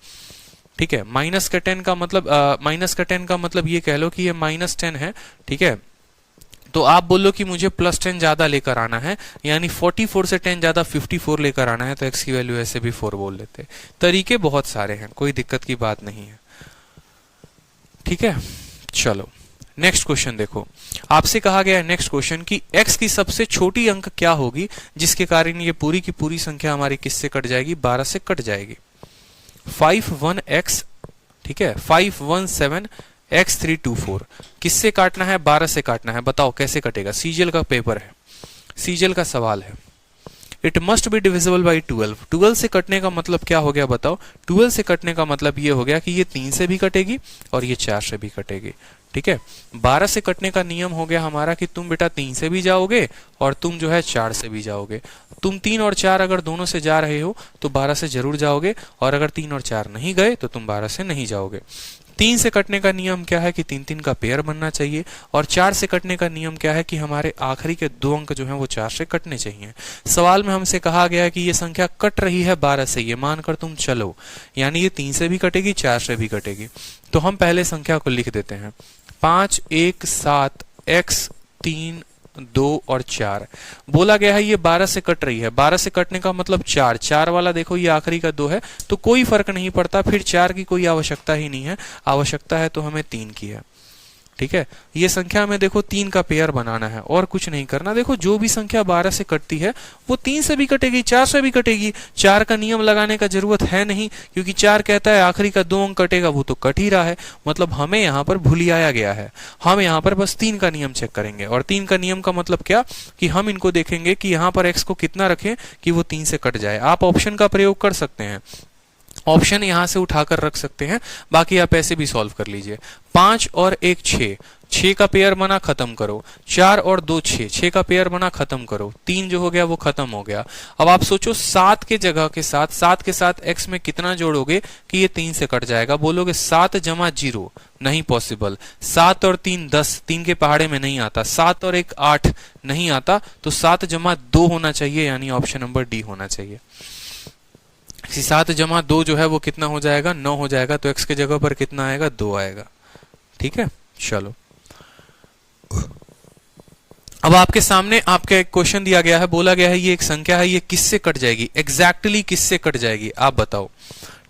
ठीक है, माइनस का 10 का मतलब ये कह लो कि ये -10 है। ठीक है, तो आप बोलो कि मुझे +10 ज्यादा लेकर आना है, यानी 44 से 10 ज्यादा 54 लेकर आना है, तो x की वैल्यू ऐसे भी 4 बोल लेते। तरीके बहुत सारे हैं, कोई दिक्कत की बात नहीं है। ठीक है, चलो नेक्स्ट क्वेश्चन देखो, आपसे कहा गया है नेक्स्ट क्वेश्चन कि x की सबसे छोटी अंक क्या होगी जिसके कारण ये पूरी की पूरी संख्या हमारी किससे कट जाएगी, 12 से कट जाएगी। 51x, ठीक है, 517 x324 किससे काटना है, 12 से काटना है, बताओ कैसे कटेगा। सीजीएल का पेपर है, सीजीएल का सवाल है। It must be divisible by 12। 12 से कटने का मतलब क्या हो गया बताओ, 12 से कटने का मतलब ये हो गया कि ये 3 से भी कटेगी और ये 4 से भी कटेगी। ठीक है, 12 से कटने का नियम हो गया हमारा कि तुम बेटा 3 से भी जाओगे और तुम जो है 4 से भी जाओगे। तुम 3 और 4 अगर दोनों से जा रहे हो तो 12 से जरूर जाओगे, और अगर 3 और 4 नहीं गए तो तुम 12 से नहीं जाओगे। 3 से कटने का नियम क्या है कि 3-3 का पेयर बनना चाहिए, और 4 से कटने का नियम क्या है कि हमारे आखिरी के 2 अंक जो हैं वो 4 से कटने चाहिए। सवाल में हमसे कहा गया है कि ये संख्या कट रही है 12 से, ये मानकर तुम चलो, यानी ये 3 से भी कटेगी 4 से भी कटेगी। तो हम पहले संख्या को लिख देते हैं, 5 1 7 x 3 2 और 4 बोला गया है ये 12 से कट रही है। 12 से कटने का मतलब 4, 4 वाला देखो ये आखिरी का 2 है, तो कोई फर्क नहीं पड़ता, फिर 4 की कोई आवश्यकता ही नहीं है, आवश्यकता है तो हमें 3 की है। ठीक है, ये संख्या में देखो 3 का पेयर बनाना है और कुछ नहीं करना। देखो जो भी संख्या 12 से कटती है वो 3 से भी कटेगी, 4 से भी कटेगी। 4 का नियम लगाने का जरूरत है नहीं, क्योंकि 4 कहता है आखिरी का 2 अंक कटेगा, वो तो कट ही रहा है। मतलब हमें यहाँ पर भूलियाया गया है, हम यहाँ पर बस 3 का नियम चेक करेंगे। और 3 का नियम का मतलब क्या कि हम इनको देखेंगे कि यहाँ पर x को कितना रखें कि वो 3 से कट जाए। आप ऑप्शन का प्रयोग कर सकते हैं, ऑप्शन यहां से उठाकर रख सकते हैं, बाकी आप ऐसे भी सॉल्व कर लीजिए। 5 और 1 6, 6 का पेयर बना खत्म करो। 4 और 2 6, 6 का पेयर बना खत्म करो। 3 जो हो गया वो खत्म हो गया। अब आप सोचो 7 के जगह के साथ, 7 के साथ x में कितना जोड़ोगे कि ये 3 से कट जाएगा। बोलोगे 7 जमा 0, नहीं पॉसिबल। 7 और 3 10, 3 के पहाड़े में नहीं आता। 7 और 1 8 नहीं आता, तो 7 जमा 2 होना चाहिए, यानी ऑप्शन नंबर डी होना चाहिए। 7 जमा 2 जो है वो कितना हो जाएगा, 9 हो जाएगा। तो x के जगह पर कितना आएगा, 2 आएगा। ठीक है, चलो अब आपके सामने आपका एक क्वेश्चन दिया गया है, बोला गया है ये एक संख्या है, ये किससे कट जाएगी, एग्जैक्टली किससे कट जाएगी आप बताओ।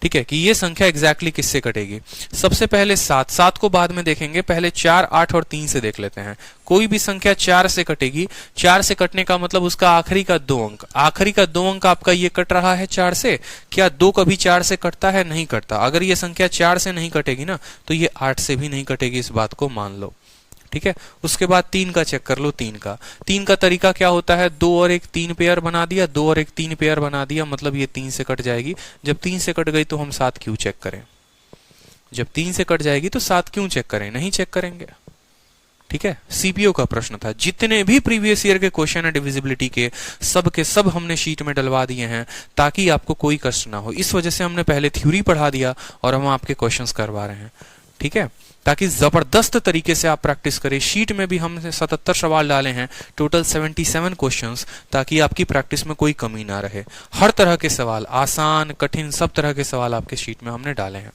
ठीक है कि ये संख्या एग्जैक्टली किससे कटेगी। सबसे पहले 7 को बाद में देखेंगे, पहले 4, 8 और 3 से देख लेते हैं। कोई भी संख्या 4 से कटेगी, 4 से कटने का मतलब उसका आखिरी का 2 अंक, आखिरी का 2 अंक आपका ये कट रहा है 4 से। क्या 2 कभी 4 से कटता है? नहीं कटता। अगर ये संख्या 4 से नहीं कटेगी ना तो ये 8 से भी नहीं कटेगी, इस बात को मान लो। ठीक है, उसके बाद 3 का चेक कर लो। 3 का तरीका क्या होता है, 2 और 1 3 पेयर बना दिया, 2 और 1 3 पेयर बना दिया, मतलब ये 3 से कट जाएगी। जब 3 से कट गई तो हम 7 क्यों चेक करें? जब 3 से कट जाएगी तो 7 क्यों चेक करें? नहीं चेक करेंगे। ठीक है, सीपीओ का प्रश्न था। जितने भी प्रीवियस ईयर के क्वेश्चन है डिविजिबिलिटी के सब हमने शीट में डलवा दिए हैं ताकि आपको कोई कष्ट ना हो। इस वजह से हमने पहले थ्योरी पढ़ा दिया और हम आपके क्वेश्चंस करवा रहे हैं। ठीक है, ताकि जबरदस्त तरीके से आप प्रैक्टिस करें। शीट में भी हमने 77 सवाल डाले हैं, टोटल 77 क्वेश्चंस, ताकि आपकी प्रैक्टिस में कोई कमी ना रहे। हर तरह के सवाल, आसान कठिन सब तरह के सवाल आपके शीट में हमने डाले हैं।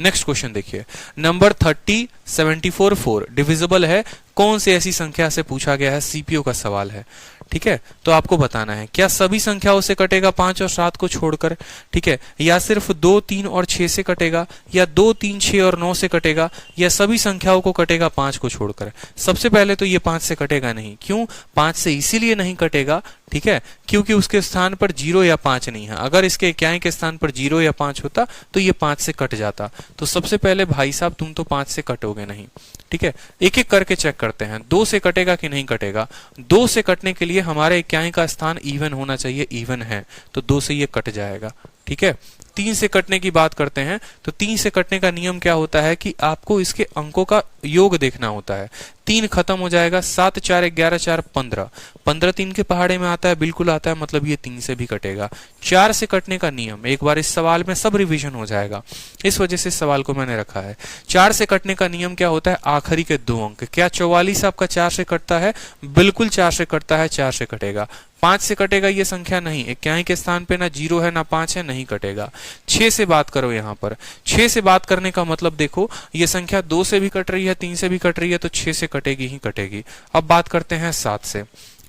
नेक्स्ट क्वेश्चन देखिए, नंबर 30 74 4 डिविजिबल है कौन सी ऐसी संख्या से पूछा गया है, सीपीओ का सवाल है। ठीक है, तो आपको बताना है क्या सभी संख्याओं से कटेगा 5 और 7 को छोड़कर, ठीक है, या सिर्फ 2, 3 और 6 से कटेगा, या 2, 3, 6 और 9 से कटेगा, या सभी संख्याओं को कटेगा 5 को छोड़कर। सबसे पहले तो ये 5 से कटेगा नहीं। क्यों 5 से? इसीलिए नहीं कटेगा, ठीक है, क्योंकि उसके स्थान पर 0 या 5 नहीं है। अगर इसके इक्याई के स्थान पर 0 या 5 होता तो ये 5 से कट जाता। तो सबसे पहले भाई साहब तुम तो 5 से कटोगे नहीं। ठीक है, एक एक करके चेक करते हैं। 2 से कटेगा कि नहीं कटेगा? 2 से कटने के लिए हमारे इक्याई का स्थान इवन होना चाहिए, इवन है, तो 2 से ये कट जाएगा। ठीक है, 3 से कटने की बात करते हैं तो 3 से कटने का नियम क्या होता है कि आपको इसके अंकों का योग देखना होता है। 3 खत्म हो जाएगा, 7 4 11 4 15, 15 3 के पहाड़े में आता है, बिल्कुल आता है, मतलब ये 3 से भी कटेगा। 4 से कटने का नियम एक बार इस सवाल में सब रिवीजन हो जाएगा, इस वजह से इस सवाल को मैंने रखा है। 4 से कटने का नियम क्या होता है, आखिरी के 2 अंक। क्या 44 आपका 4 से कटता है? बिल्कुल 4 से कटता है, 4 से कटेगा। 5 से कटेगा ये संख्या नहीं, इक्याई के स्थान पे ना 0 है ना 5 है, नहीं कटेगा। 6 से बात करो, यहां पर 6 से बात करने का मतलब देखो ये संख्या 2 से भी कट रही है, 3 से भी कट रही है, तो 6 से कटेगी ही कटेगी। अब बात करते हैं 7 से।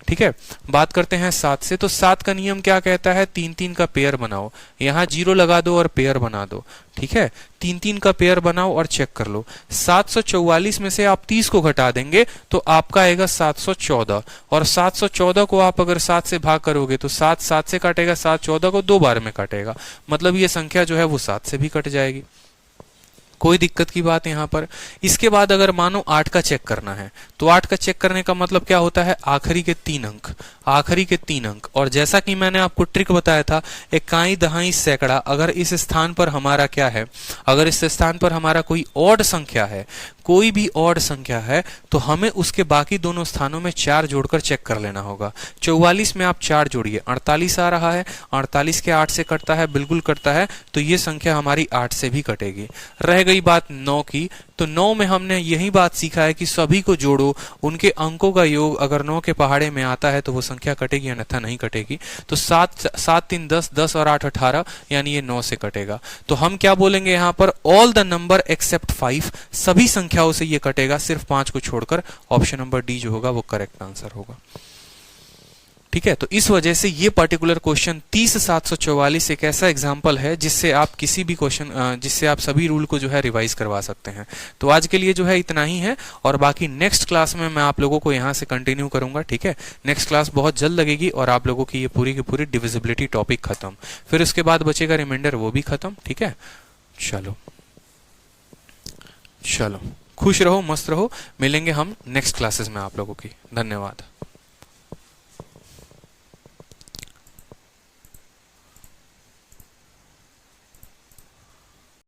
ठीक है, बात करते हैं 7 से, तो 7 का नियम क्या कहता है, 3 3 का पेयर बनाओ, यहां 0 लगा दो और पेयर बना दो। ठीक है, 3 3 का पेयर बनाओ और चेक कर लो। 744 में से आप 30 को घटा देंगे तो आपका आएगा 714, और 714 को आप अगर 7 से भाग करोगे तो 7 7 से काटेगा, 7 14 को 2 बार में काटेगा, मतलब ये संख्या जो है वो 7 से भी कट जाएगी। कोई दिक्कत की बात यहां पर। इसके बाद अगर मानो 8 का चेक करना है तो 8 का चेक करने का मतलब क्या होता है, आखिरी के 3 अंक, आखिरी के 3 अंक। और जैसा कि मैंने आपको ट्रिक बताया था, इकाई दहाई सैकड़ा, अगर इस स्थान पर हमारा क्या है, अगर इस स्थान पर हमारा कोई ऑड संख्या है, कोई भी ऑड संख्या है, तो हमें उसके बाकी दोनों स्थानों में 4 जोड़कर चेक कर लेना होगा। 44 में आप 4 जोड़िए, 48 आ रहा है, 48 के 8 से कटता है, बिल्कुल कटता है, तो ये संख्या हमारी 8 से भी कटेगी। रह गई बात 9 की, तो 9 में हमने यही बात सीखा है कि सभी को जोड़ो, उनके अंकों का योग अगर 9 के पहाड़े में आता है तो वो संख्या कटेगी, अन्यथा नहीं कटेगी। तो 7 7 3 10, 10 और 8 18, यानी ये 9 से कटेगा। तो हम क्या बोलेंगे यहाँ पर, ऑल द नंबर एक्सेप्ट 5, सभी संख्याओं से ये कटेगा सिर्फ 5 को छोड़कर। ऑप्शन नंबर डी जो होगा वो करेक्ट आंसर होगा। ठीक है, तो इस वजह से ये पर्टिकुलर क्वेश्चन 30 744 एक ऐसा एग्जांपल है जिससे आप किसी भी क्वेश्चन, जिससे आप सभी रूल को जो है रिवाइज करवा सकते हैं। तो आज के लिए जो है इतना ही है, और बाकी नेक्स्ट क्लास में मैं आप लोगों को यहाँ से कंटिन्यू करूंगा। ठीक है, नेक्स्ट क्लास बहुत जल्द लगेगी और आप लोगों की ये पूरी की पूरी डिविजिबिलिटी टॉपिक खत्म, फिर उसके बाद बचेगा रिमाइंडर, वो भी खत्म। ठीक है, चलो चलो, खुश रहो, मस्त रहो, मिलेंगे हम नेक्स्ट क्लासेस में आप लोगों की। धन्यवाद।